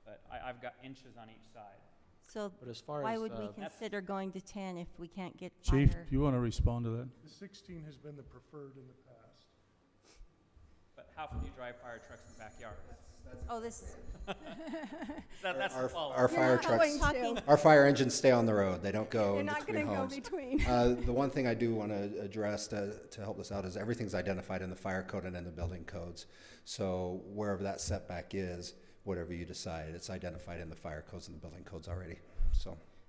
but I've got inches on each side. So But as far why as would we consider going to 10 if we can't get Chief, fire? do you want to respond to that? The 16 has been the preferred in the past. But how can you drive fire trucks in the backyard? Oh, this, That's the follow-up. Our fire not trucks, going to. our fire engines stay on the road. They don't go You're in not between going to go homes. between. The one thing I do want to address to help us out is everything's identified in the fire code and in the building codes. So wherever that setback is, whatever you decide, it's identified in the fire codes and the building codes already.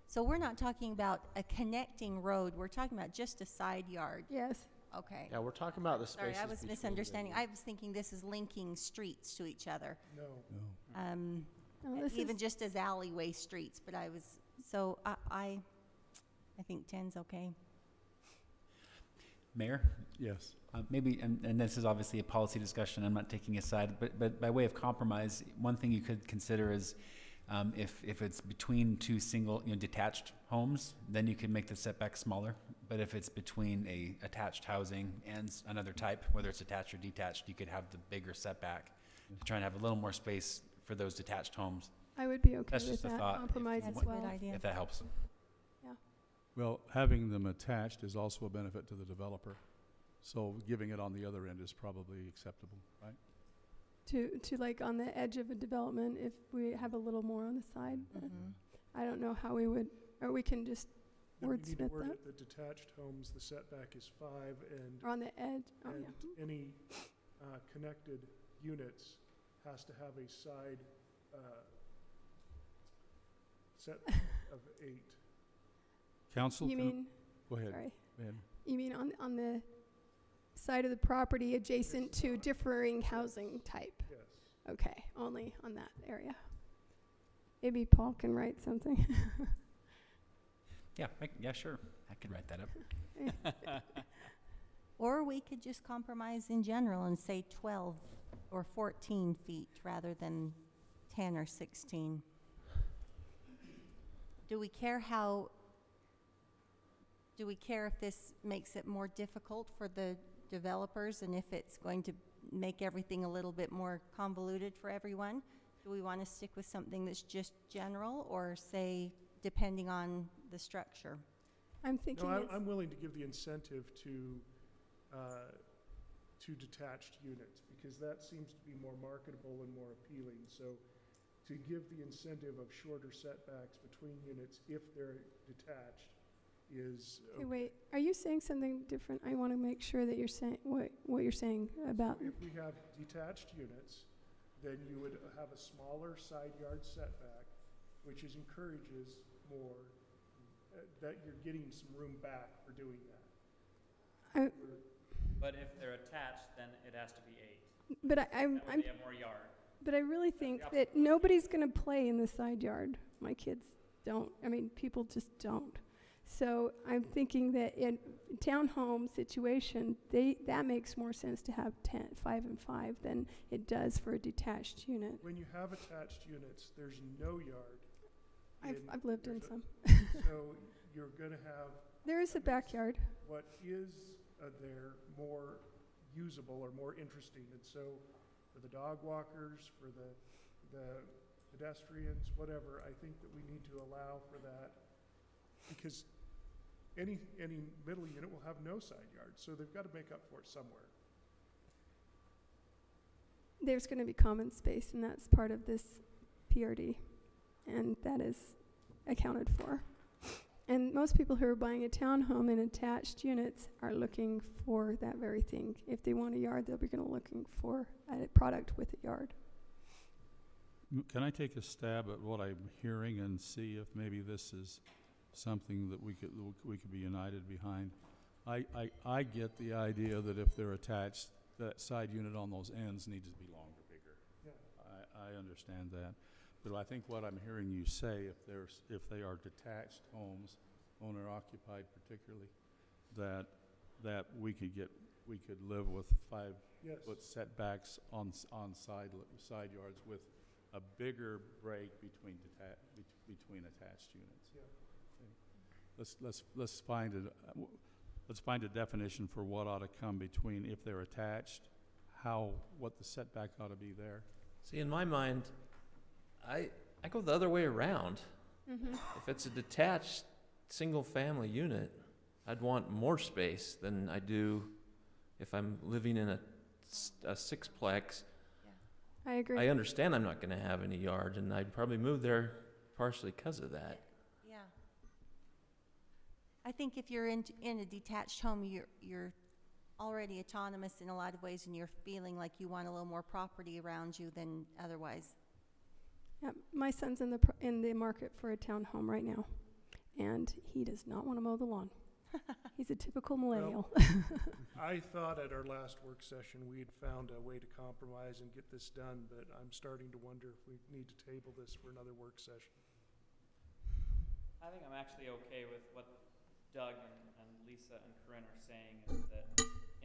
so we're not talking about a connecting road. We're talking about just a side yard. Yes. Okay. Yeah, we're talking about the Sorry, spaces I was between misunderstanding. I was thinking this is linking streets to each other. No. No. No, this Even is, just as alleyway streets, but I think 10's okay. Mayor? Yes. Maybe, and this is obviously a policy discussion, I'm not taking a side, but by way of compromise, one thing you could consider is if it's between 2 single, detached homes, then you could make the setback smaller. But if it's between a attached housing and another type, whether it's attached or detached, you could have the bigger setback to try and have a little more space for those detached homes. I would be okay That's with just a that thought. compromise That's as a well. good idea. If that helps. Well, having them attached is also a benefit to the developer. So giving it on the other end is probably acceptable, right? To like on the edge of a development, if we have a little more on the side. I don't know how we would, or we can just Then we need to wordsmith word that. it that detached homes, the setback is 5, and Or on the edge. Oh, and yeah. any connected units has to have a side setback of 8. Council? You mean, Go ahead. sorry. Go ahead. You mean on the side of the property adjacent to differing housing type? Yes. Okay, only on that area. maybe Paul can write something. Yeah, yeah, sure. I could write that up. Or we could just compromise in general and say 12 or 14 feet rather than 10 or 16. Do we care if this makes it more difficult for the developers and if it's going to make everything a little bit more convoluted for everyone? Do we want to stick with something that's just general or say depending on the structure? I'm thinking No, it's, I'm willing to give the incentive to detached units, because that seems to be more marketable and more appealing. So to give the incentive of shorter setbacks between units if they're detached is okay, wait, are you saying something different? I want to make sure that you're saying what you're saying about. So if we have detached units, then you would have a smaller side yard setback, which encourages more, that you're getting some room back for doing that. But if they're attached, then it has to be 8. But That way I'm they have more yard. But I really think that nobody's going to play in the side yard. My kids don't. I mean, people just don't. So I'm thinking that in townhome situation, that makes more sense to have 5 and 5 than it does for a detached unit. When you have attached units, there's no yard. I've lived in some. So you're going to have. There is a backyard. What is there more usable or more interesting, and so for the dog walkers, for the pedestrians, whatever, I think that we need to allow for that, because any middle unit will have no side yard, so they've got to make up for it somewhere. There's going to be common space, and that's part of this PRD, and that is accounted for. And most people who are buying a townhome in attached units are looking for that very thing. If they want a yard, they'll be looking for a product with a yard. Can I take a stab at what I'm hearing and see if maybe this is something that we could be united behind? I get the idea that if they're attached, that side unit on those ends needs to be longer, bigger. Yeah. I understand that. But I think what I'm hearing you say, if they are detached homes, owner occupied particularly, that we could live with 5-foot setbacks on side yards with a bigger break between attached units. Yeah. Okay. Let's find a definition for what ought to come between, if they're attached, what the setback ought to be there. See, in my mind, I go the other way around. Mm-hmm. If it's a detached single-family unit, I'd want more space than I do if I'm living in a sixplex. I agree. I understand I'm not going to have any yard, and I'd probably move there partially because of that. Yeah. I think if you're in a detached home, you're already autonomous in a lot of ways, and you're feeling like you want a little more property around you than otherwise. Yeah, my son's in the market for a townhome right now, and he does not want to mow the lawn. He's a typical millennial. I thought at our last work session we had found a way to compromise and get this done, but I'm starting to wonder if we need to table this for another work session. I think I'm actually okay with what Doug and Lisa and Corinne are saying, is that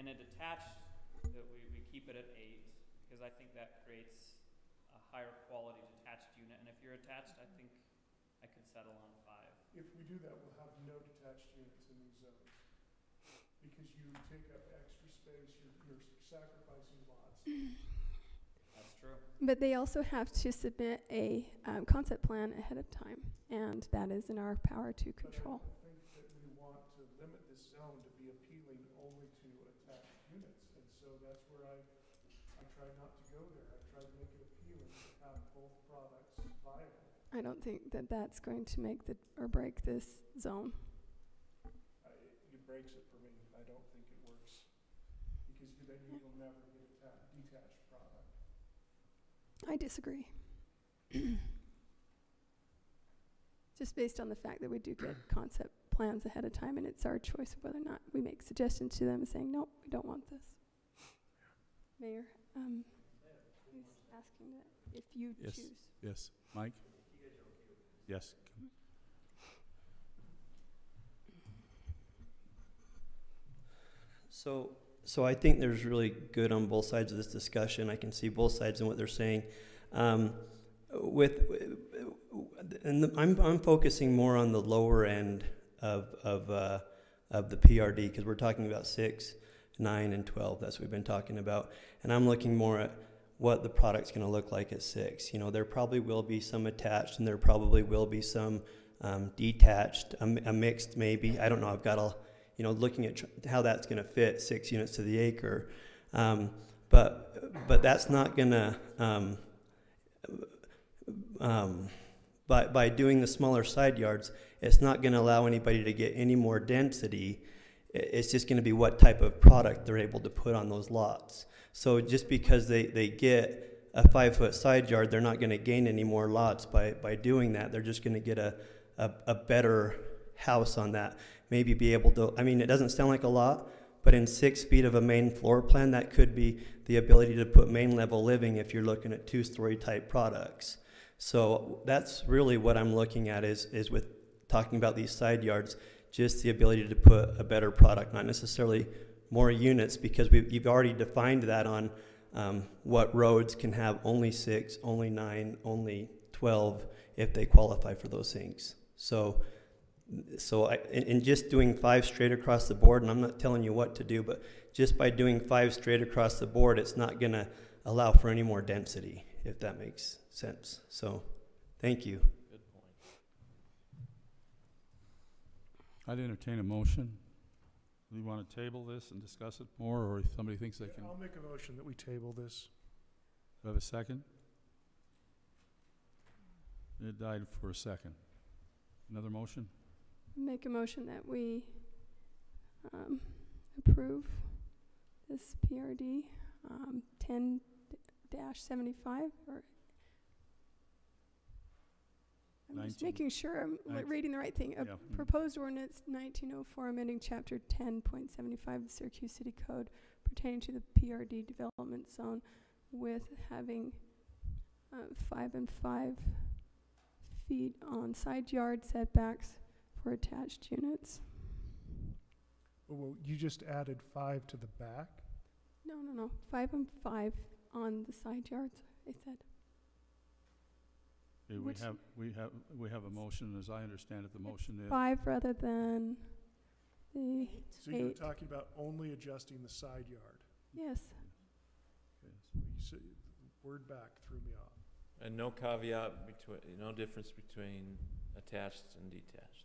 in a detached, that we keep it at 8, because I think that creates a higher quality detached unit. And if you're attached, I think I could settle on 5. If we do that, we'll have no detached units in these zones, because you take up extra space, you're sacrificing lots. That's true. But they also have to submit a concept plan ahead of time, and that is in our power to control. But I think that we want to limit this zone to be appealing only to attached units, and so that's where I try not to go there. I try to make it appealing to have both products viable. I don't think that that's going to make or break this zone. It breaks it for me. I don't think it works, because then you'll never get a detached product. I disagree. Just based on the fact that we do get concept plans ahead of time, and it's our choice of whether or not we make suggestions to them saying, no, we don't want this. Mayor, who's asking that if you choose? Yes, Mike? You guys are Yes. So I think there's really good on both sides of this discussion. I can see both sides and what they're saying. I'm focusing more on the lower end of the PRD because we're talking about 6, 9, and 12. That's what we've been talking about. And I'm looking more at what the product's going to look like at 6. You know, there probably will be some attached, and there probably will be some detached, a mixed maybe. I don't know. I've got to, looking at how that's going to fit 6 units to the acre. But that's not going to, by doing the smaller side yards, it's not going to allow anybody to get any more density. It's just going to be what type of product they're able to put on those lots. So just because they get a 5-foot side yard, they're not going to gain any more lots by doing that. They're just going to get a better house on that. Maybe be able to, it doesn't sound like a lot, but in 6 feet of a main floor plan, that could be the ability to put main level living if you're looking at 2-story type products. So that's really what I'm looking at is with talking about these side yards, just the ability to put a better product, not necessarily more units, because you've already defined that on what roads can have only 6, only 9, only 12 if they qualify for those things. So in just doing 5 straight across the board, and I'm not telling you what to do, but just by doing 5 straight across the board, it's not going to allow for any more density, if that makes sense. So, thank you. Good point. I'd entertain a motion. Do you want to table this and discuss it more, or if somebody thinks they can? I'll make a motion that we table this. Do I have a second? It died for a second. Another motion? Make a motion that we approve this PRD 10-75, or I'm just making sure I'm reading the right thing. Proposed ordinance 1904 amending chapter 10.75 of the Syracuse City Code pertaining to the PRD development zone with having 5 and 5 feet on side yard setbacks for attached units. Well, you just added 5 to the back? No. 5 and 5 on the side yards, I said. Okay, we have a motion. As I understand it, the motion is 5 rather than the So you're 8. talking about only adjusting the side yard? Yes. Okay, so you said, the word back threw me off. And no caveat between, no difference between attached and detached.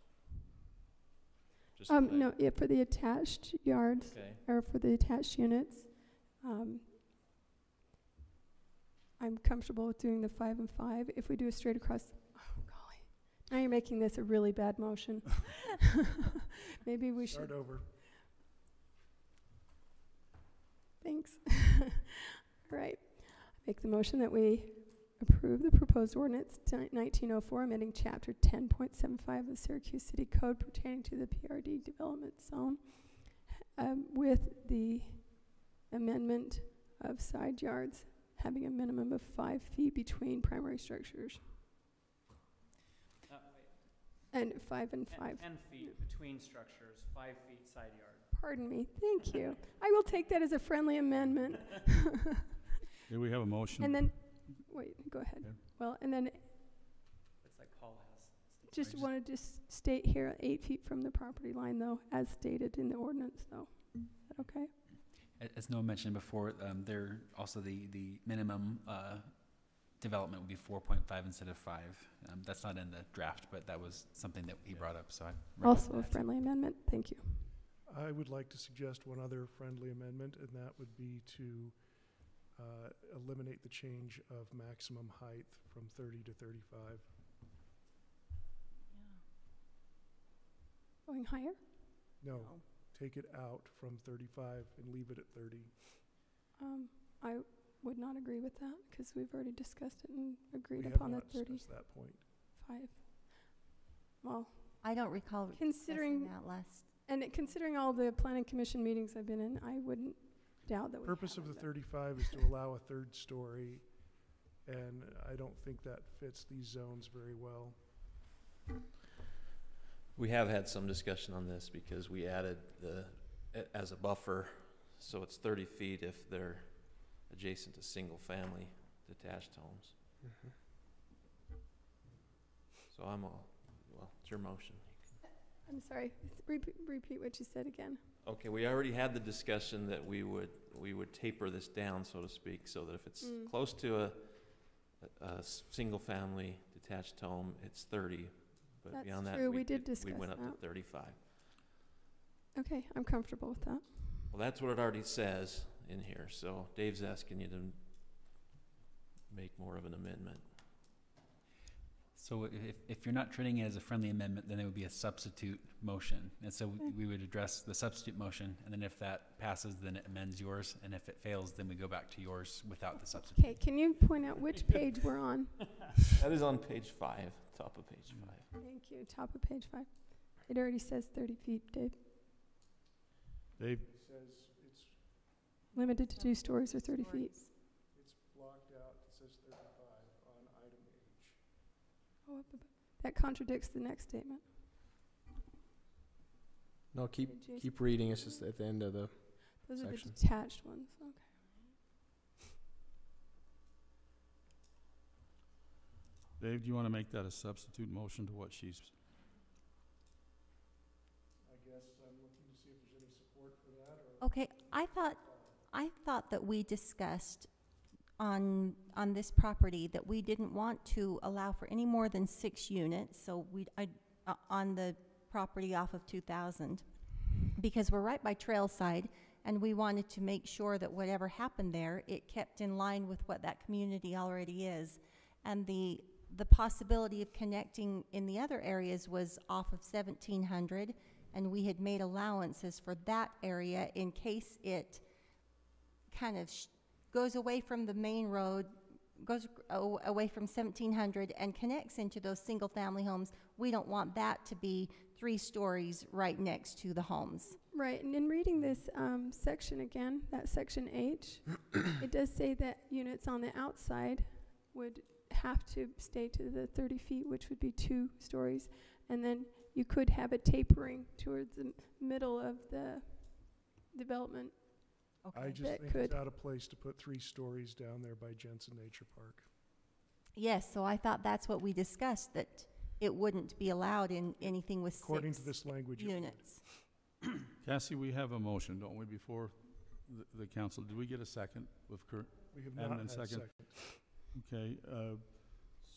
Just No, for the attached yards, okay. or for the attached units, I'm comfortable with doing the 5 and 5. If we do a straight across, oh golly, now you're making this a really bad motion. Maybe we should Start over. Thanks. All right. I make the motion that we approve the proposed ordinance 1904 amending chapter 10.75 of the Syracuse City Code pertaining to the PRD development zone with the amendment of side yards having a minimum of 5 feet between primary structures. And 5 and 5. 10 feet between structures, 5 feet side yard. Pardon me. Thank you. I will take that as a friendly amendment. Okay, we have a motion. And then, wait, go ahead. Okay. Well, and then It's like Paul has. just wanted to state here 8 feet from the property line, though, as stated in the ordinance, though. Is that okay? As Noah mentioned before, there also the minimum development would be 4.5 instead of 5. That's not in the draft, but that was something that he brought up. So I Also a friendly amendment. Thank you. I would like to suggest one other friendly amendment, and that would be to eliminate the change of maximum height from 30 to 35. Going higher? No, take it out from 35 and leave it at 30. I would not agree with that because we've already discussed it and agreed We upon have the not discussed that point. 35. Well, I don't recall considering discussing that last. and considering all the planning commission meetings I've been in, I wouldn't doubt that. The purpose of the 35 is to allow a 3rd story, and I don't think that fits these zones very well. We have had some discussion on this because we added as a buffer, so it's 30 feet if they're adjacent to single-family detached homes. So it's your motion. I'm sorry, repeat what you said again. Okay, we already had the discussion that we would taper this down, so to speak, so that if it's close to a single-family detached home, it's 30. But That's beyond that, true. We did discuss we went up that. to 35. Okay, I'm comfortable with that. Well, that's what it already says in here, so Dave's asking you to make more of an amendment. So if you're not treating it as a friendly amendment, then it would be a substitute motion. And so we would address the substitute motion, and then if that passes, then it amends yours, and if it fails, then we go back to yours without the substitute. Okay, can you point out which page we're on? That is on page 5, top of page 5. Thank you, top of page 5. It already says 30 feet, Dave. Dave? It says it's Limited to 2 stories or 30 feet. It's blocked out. It says 35 on item H. Oh, up above. That contradicts the next statement. No, keep Adjacent. reading. It's just at the end of the Those are section. the detached ones. Okay. Dave, do you want to make that a substitute motion to what she's? I guess I'm looking to see if there's any support for that or. Okay, I thought that we discussed on this property that we didn't want to allow for any more than 6 units, so on the property off of 2000, because we're right by Trailside, and we wanted to make sure that whatever happened there, it kept in line with what that community already is. And the possibility of connecting in the other areas was off of 1700, and we had made allowances for that area in case it kind of goes away from the main road, goes away from 1700 and connects into those single-family homes. We don't want that to be 3 stories right next to the homes. Right, and in reading this section again, that section H, it does say that units on the outside would have to stay to the 30 feet, which would be 2 stories, and then you could have a tapering towards the middle of the development. Okay. I just That think could- it's out of place to put 3 stories down there by Jensen Nature Park. Yes, so I thought that's what we discussed, that it wouldn't be allowed in anything with According 6 to this language. it would. units. Cassie, we have a motion, don't we, before the council? Did we get a second with Kurt? We have Adam not and had second. second. Okay,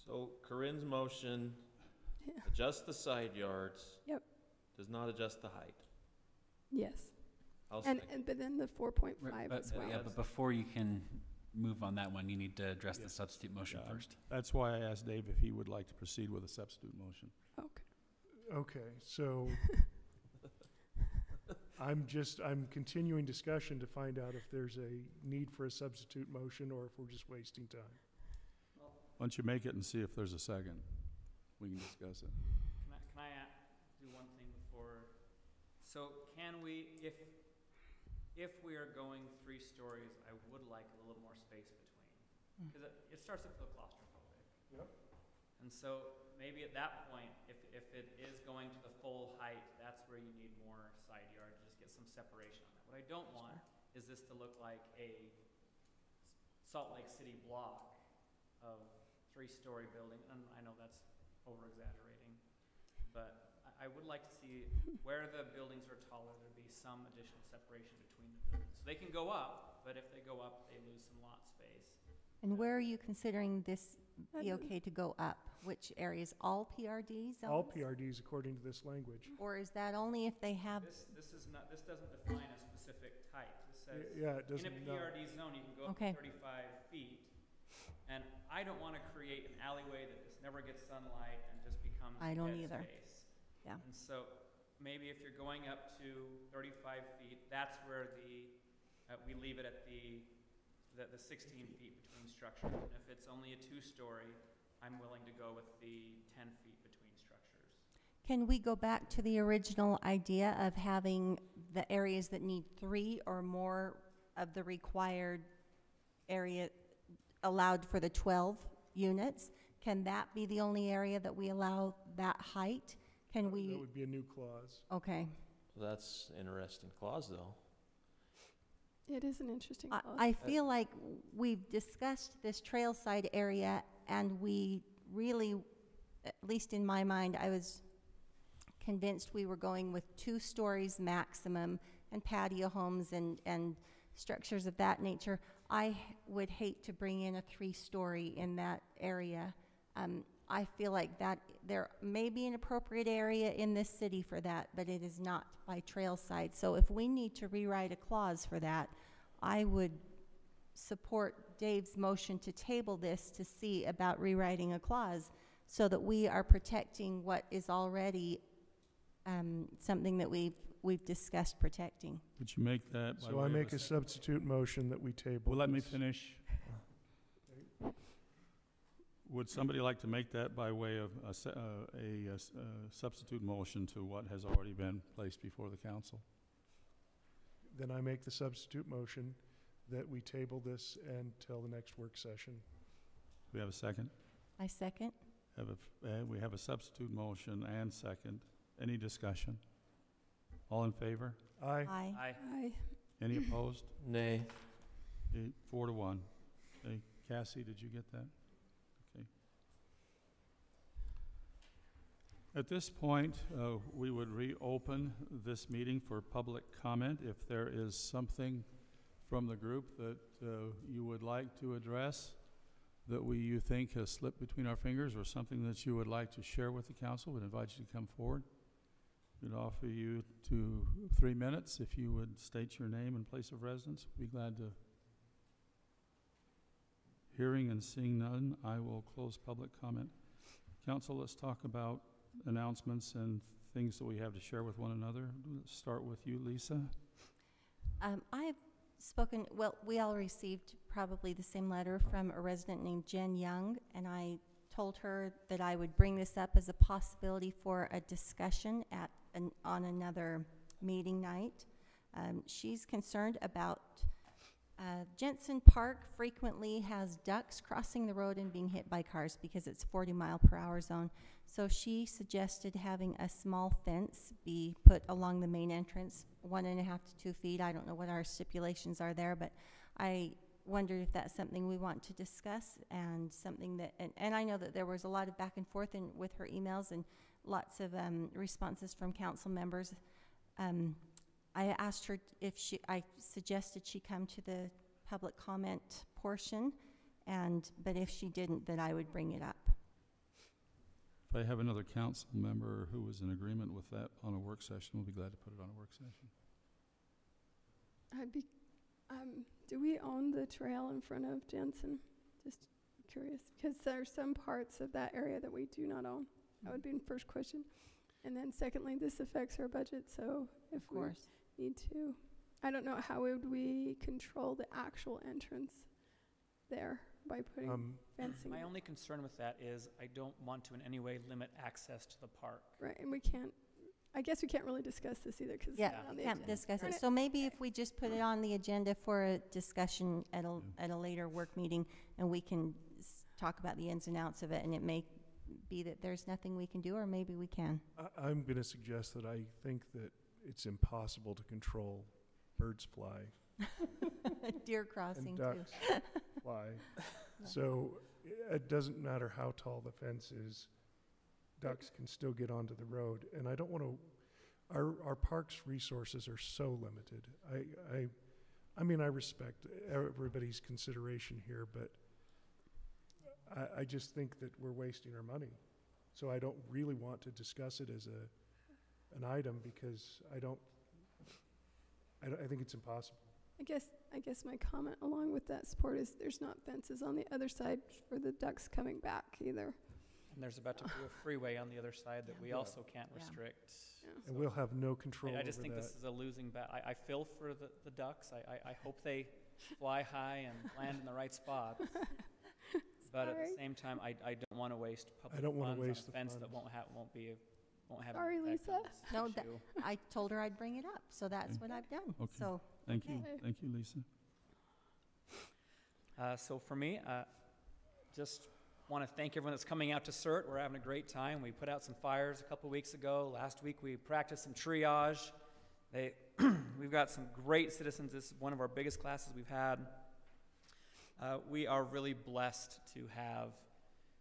So Corinne's motion, Yeah. adjust the side yards. Yep. Does not adjust the height. Yes, I'll and second. but then the 4.5 But, as well. yeah, but before you can move on that one, you need to address the substitute motion Yeah, first. that's why I asked Dave if he would like to proceed with a substitute motion. Okay. Okay, so I'm continuing discussion to find out if there's a need for a substitute motion or if we're just wasting time. Why don't you make it and see if there's a second? We can discuss it. Can I do one thing before? So can we, if we are going 3 stories, I would like a little more space between, because it starts to feel claustrophobic. Yep. And so maybe at that point, if it is going to the full height, that's where you need more side yard, just get some separation on that. What I don't want is this to look like a Salt Lake City block of 3-story building, and I know that's over-exaggerating, but I would like to see where the buildings are taller, there be some additional separation between the buildings. So they can go up, but if they go up, they lose some lot space. And where are you considering this be okay to go up? Which areas? All PRD zones? All PRDs according to this language. Or is that only if they have, This doesn't define a specific height. This says, Yeah, it in doesn't. a no. PRD zone, you can go up Okay. to 35 feet. And I don't want to create an alleyway that just never gets sunlight and just becomes I don't dead either. space. Yeah. And so maybe if you're going up to 35 feet, that's where we leave it at the 16 feet between structures. And if it's only a 2-story, I'm willing to go with the 10 feet between structures. can we go back to the original idea of having the areas that need 3 or more of the required area allowed for the 12 units? can that be the only area that we allow that height? Can That we, would be a new clause. okay. That's an interesting clause, though. It is an interesting clause. I feel like we've discussed this trailside area, and we really, at least in my mind, I was convinced we were going with 2 stories maximum and patio homes and structures of that nature. I would hate to bring in a 3-story in that area. I feel like that there may be an appropriate area in this city for that, but it is not by trailside. So if we need to rewrite a clause for that, I would support Dave's motion to table this to see about rewriting a clause so that we are protecting what is already something that we've discussed protecting. Would you make that by So way I of make a substitute motion that we table. Well, let me this. finish. Would somebody like to make that by way of a substitute motion to what has already been placed before the council? Then I make the substitute motion that we table this until the next work session. We have a second? I second. We have a substitute motion and second. Any discussion? All in favor? Aye. Aye. Aye. Any opposed? Nay. 4-1. Hey, Cassie, did you get that? Okay. At this point, we would reopen this meeting for public comment. If there is something from the group that you would like to address that you think has slipped between our fingers, or something that you would like to share with the council, we'd invite you to come forward. We'd offer you 3 minutes if you would state your name and place of residence. We'd be glad to. Hearing and seeing none, I will close public comment. Council, let's talk about announcements and things that we have to share with one another. Let's start with you, Lisa. I've spoken, well, we all received probably the same letter from a resident named Jen Young, and I told her that I would bring this up as a possibility for a discussion on another meeting night. She's concerned about Jensen Park frequently has ducks crossing the road and being hit by cars because it's 40-mile-per-hour zone. So she suggested having a small fence be put along the main entrance, 1.5 to 2 feet. I don't know what our stipulations are there, but I wondered if that's something we want to discuss, and something that, and I know that there was a lot of back and forth with her emails and lots of responses from council members. I asked her if I suggested she come to the public comment portion, but if she didn't, then I would bring it up. If I have another council member who is in agreement with that on a work session, we'll be glad to put it on a work session. Do we own the trail in front of Jensen? Just curious, because there are some parts of that area that we do not own. That would be the first question. And then secondly, this affects our budget, so if we need to, I don't know, how would we control the actual entrance there by putting fencing? My only concern with that is I don't want to in any way limit access to the park. Right, and we can't, I guess we can't really discuss this either, because Yeah, it's not on the can't agenda. discuss it. So maybe if we just put it on the agenda for a discussion at a later work meeting, and we can talk about the ins and outs of it, and it may be that there's nothing we can do, or maybe we can. I'm going to suggest that I think that it's impossible to control birds fly. Deer crossing, and ducks fly. So it doesn't matter how tall the fence is, ducks can still get onto the road. And I don't want to, our parks resources are so limited. I mean, I respect everybody's consideration here, but I just think that we're wasting our money. So I don't really want to discuss it as an item, because I think it's impossible. I guess my comment along with that support is there's not fences on the other side for the ducks coming back either. And there's about to be a freeway on the other side that we also can't restrict. Yeah. And we'll have no control I just over think that. this is a losing battle. I feel for the ducks. I hope they fly high and land in the right spots. But at the same time, I don't want to waste public funds on a fence that won't have Sorry, an effect Lisa. on this No, issue. I told her I'd bring it up, so that's what I've done. Okay. So Thank you, Lisa. So for me, just want to thank everyone that's coming out to CERT. We're having a great time. We put out some fires a couple weeks ago. Last week we practiced some triage. We've got some great citizens. This is one of our biggest classes we've had. We are really blessed to have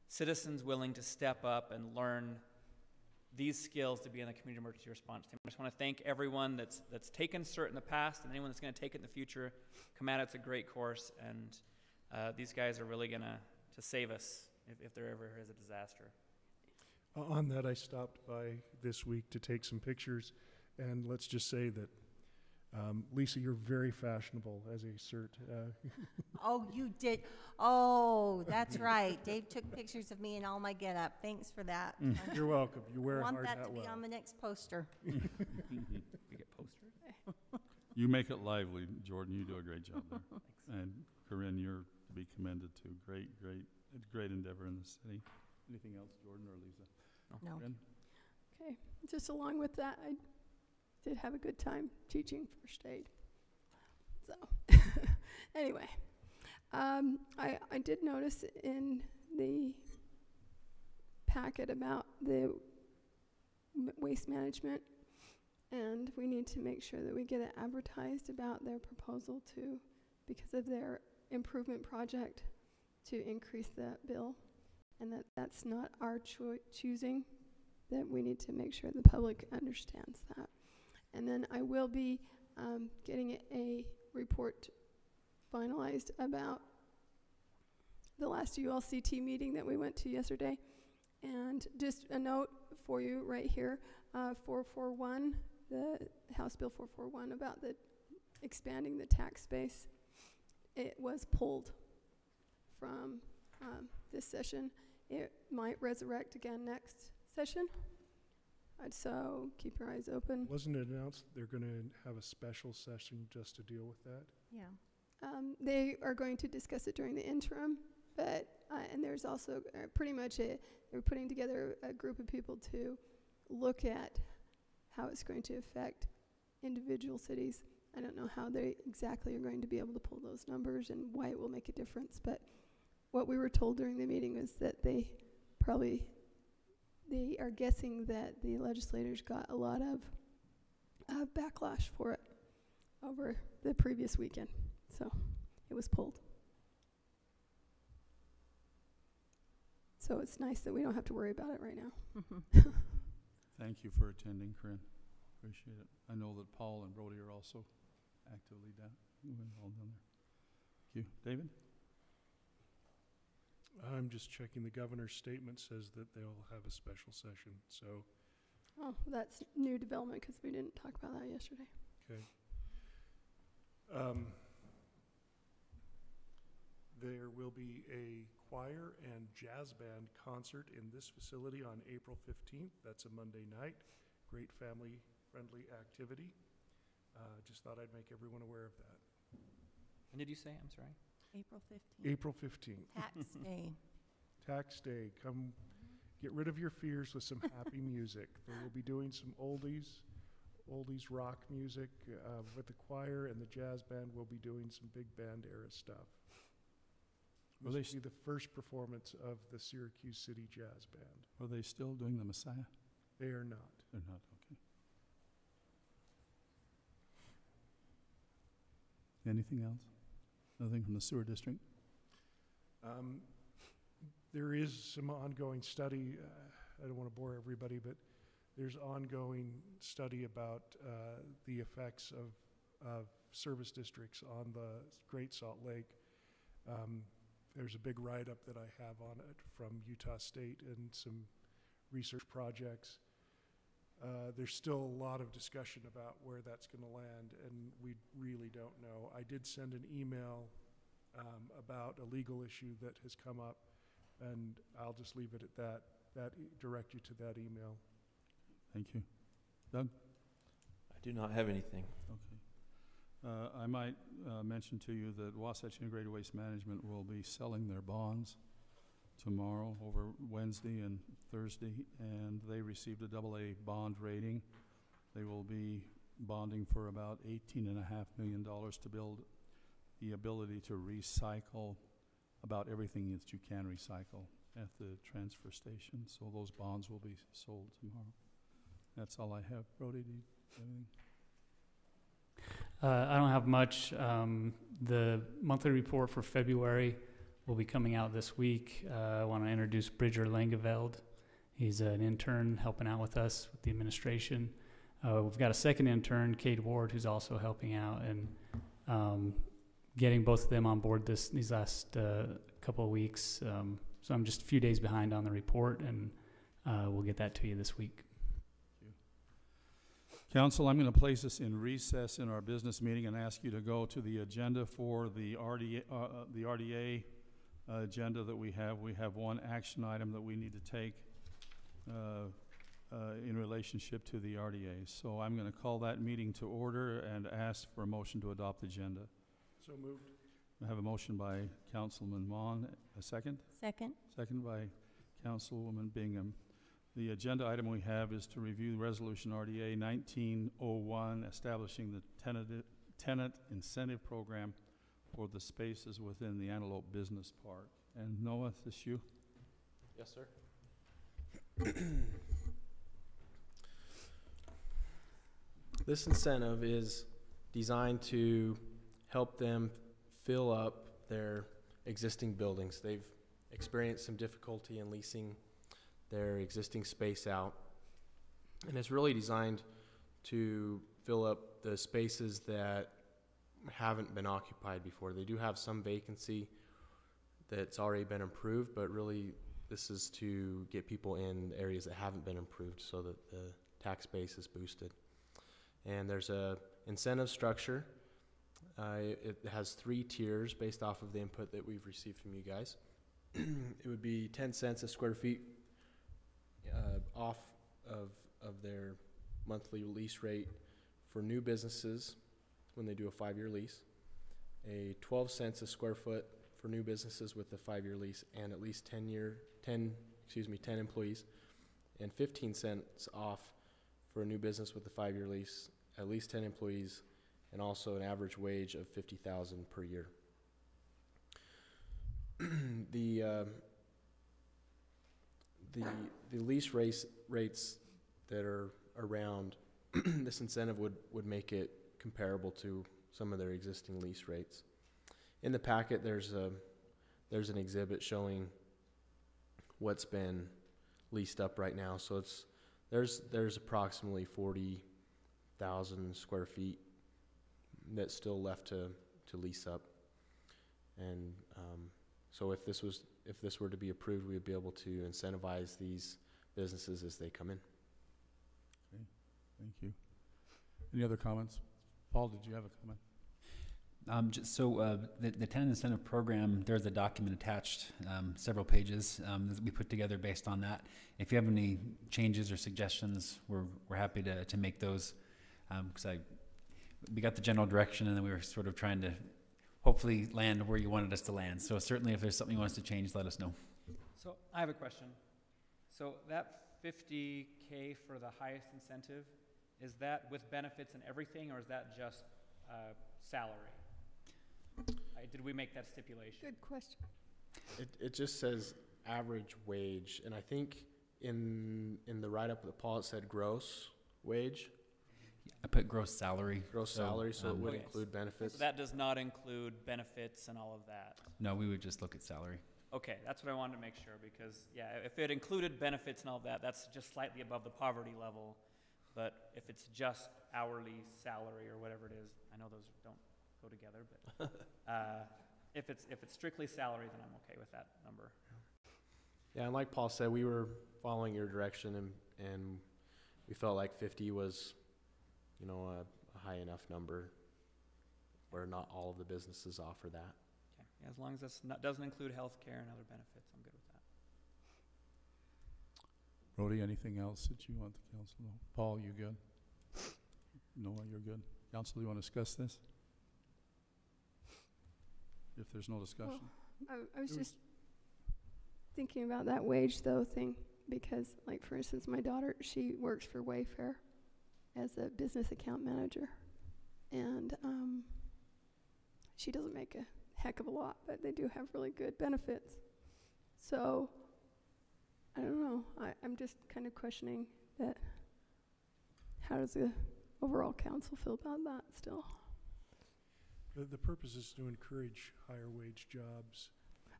citizens willing to step up and learn these skills to be in the community emergency response team. I just want to thank everyone that's taken CERT in the past and anyone that's going to take it in the future. Come at it. It's a great course, and these guys are really going to save us if there ever is a disaster. On that, I stopped by this week to take some pictures, and let's just say that, Lisa, you're very fashionable as a CERT. Oh, you did. Oh, that's right. Dave took pictures of me in all my getup. Thanks for that. You're welcome. You wear I a want hard that hat to be well. on the next poster. We get posters. You make it lively, Jordan. You do a great job there. And Corinne, you're to be commended too. Great endeavor in the city. Anything else, Jordan or Lisa? No. Corinne? Okay, just along with that, I did have a good time teaching first aid. So, anyway, I did notice in the packet about the waste management, and we need to make sure that we get it advertised about their proposal to, because of their improvement project, to increase that bill, and that's not our choosing, that we need to make sure the public understands that. And then I will be getting a report finalized about the last ULCT meeting that we went to yesterday. And just a note for you right here, 441, the House Bill 441 about the expanding the tax base, it was pulled from this session. It might resurrect again next session. So keep your eyes open. Wasn't it announced they're going to have a special session just to deal with that? Yeah. They are going to discuss it during the interim, but and there's also pretty much they're putting together a group of people to look at how it's going to affect individual cities. I don't know how they exactly are going to be able to pull those numbers and why it will make a difference, but what we were told during the meeting was that they are guessing that the legislators got a lot of backlash for it over the previous weekend. So it was pulled. So it's nice that we don't have to worry about it right now. Thank you for attending, Corinne. Appreciate it. I know that Paul and Brody are also actively all down there. Thank you. David? I'm just checking. The governor's statement says that they'll have a special session, so. Oh, that's new development because we didn't talk about that yesterday. Okay. There will be a choir and jazz band concert in this facility on April 15th. That's a Monday night. Great family-friendly activity. Just thought I'd make everyone aware of that. When did you say? I'm sorry. April 15th. April 15th. Tax day. Tax day. Come get rid of your fears with some happy music. They will be doing some oldies rock music with the choir, and the jazz band will be doing some big band era stuff. This will be the first performance of the Syracuse City Jazz Band. Are they still doing the Messiah? They are not. They're not, okay. Anything else? Nothing from the sewer district? There is some ongoing study. I don't want to bore everybody, but there's ongoing study about the effects of service districts on the Great Salt Lake. There's a big write-up that I have on it from Utah State and some research projects. There's still a lot of discussion about where that's going to land, and we really don't know. I did send an email about a legal issue that has come up, and I'll just leave it at that. Direct you to that email. Thank you. Doug? I do not have anything. Okay. I might mention to you that Wasatch Integrated Waste Management will be selling their bonds tomorrow, over Wednesday and Thursday, and they received a AA bond rating. They will be bonding for about $18.5 million to build the ability to recycle about everything that you can recycle. at the transfer station. So those bonds will be sold tomorrow. That's all I have. Brody, do you have anything? I don't have much. The monthly report for February will be coming out this week. I want to introduce Bridger Langeveld. He's an intern helping out with us with the administration. We've got a second intern, Kate Ward, who's also helping out, and getting both of them on board these last couple of weeks. So I'm just a few days behind on the report, and we'll get that to you this week. Council, I'm going to place us in recess in our business meeting and ask you to go to the agenda for the RDA agenda that we have. We have one action item that we need to take in relationship to the RDA. So I'm going to call that meeting to order and ask for a motion to adopt the agenda. So moved. I have a motion by Councilman Mon. A second? Second. Second by Councilwoman Bingham. The agenda item we have is to review Resolution RDA 1901, establishing the tenant incentive program for the spaces within the Antelope Business Park. And Noah, is this you? Yes, sir. This incentive is designed to help them fill up their existing buildings. They've experienced some difficulty in leasing their existing space out, and it's really designed to fill up the spaces that haven't been occupied before. They do have some vacancy that's already been improved, but really this is to get people in areas that haven't been improved so that the tax base is boosted. And there's a incentive structure. It has 3 tiers based off of the input that we've received from you guys. It would be 10 cents a square feet off of their monthly lease rate for new businesses when they do a 5-year lease, a 12 cents a square foot for new businesses with a 5-year lease and at least 10 employees, and 15 cents off for a new business with a 5-year lease, at least 10 employees, and also an average wage of $50,000 per year. The lease rates that are around this incentive would make it comparable to some of their existing lease rates. In the packet, there's an exhibit showing what's been leased up right now. So there's approximately 40,000 square feet that's still left to lease up, and so if this were to be approved, we would be able to incentivize these businesses as they come in. Okay, thank you. Any other comments? Paul, did you have a comment? The tenant incentive program, there's a document attached, several pages that we put together based on that. If you have any changes or suggestions, we're happy to make those, because we got the general direction, and then we were sort of trying to hopefully land where you wanted us to land. So certainly if there's something you want us to change, let us know. So I have a question. So that $50K for the highest incentive, is that with benefits and everything, or is that just salary? Did we make that stipulation? Good question. It just says average wage, and I think in the write-up that Paul, it said gross wage. I put gross salary. Gross salary, so it would include benefits. So that does not include benefits and all of that? No, we would just look at salary. Okay, that's what I wanted to make sure, because, yeah, if it included benefits and all of that, that's just slightly above the poverty level. But if it's just hourly salary or whatever it is, I know those don't go together, but if it's strictly salary, then I'm okay with that number. Yeah, and like Paul said, we were following your direction, and we felt like 50 was, a high enough number where not all of the businesses offer that. Okay, yeah, as long as this doesn't include health care and other benefits, I'm good with that. Brody, anything else that you want the council to know? Paul, you good? Noah, you're good? Council, you want to discuss this? If there's no discussion. Well, I was just thinking about that wage though thing, because like for instance, my daughter, she works for Wayfair as a business account manager, and she doesn't make a heck of a lot, but they do have really good benefits. So I don't know. I'm just kind of questioning that. How does the overall council feel about that still? The purpose is to encourage higher wage jobs.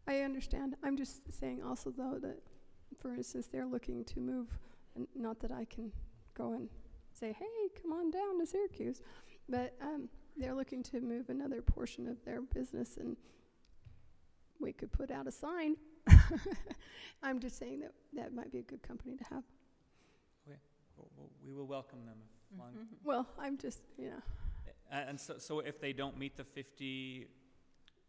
I understand. I'm just saying also, though, that, for instance, they're looking to move, and not that I can go and say, hey, come on down to Syracuse, but they're looking to move another portion of their business, and we could put out a sign. I'm just saying that that might be a good company to have. Okay, we will welcome them. Well, I'm just, And so if they don't meet the 50,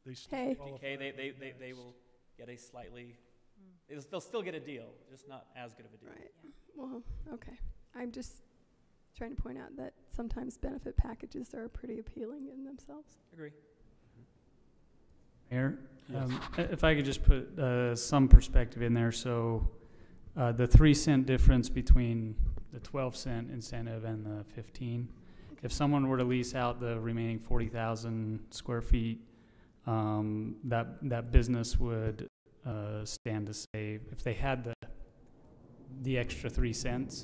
They still Hey. qualify 50K, for the they index. will get a slightly, they'll still get a deal, just not as good of a deal. right. Well, okay. I'm just trying to point out that sometimes benefit packages are pretty appealing in themselves. Agree. Mayor, if I could just put some perspective in there. So the 3 cent difference between the 12-cent incentive and the 15, if someone were to lease out the remaining 40,000 square feet, that business would stand to save, if they had the extra 3 cents,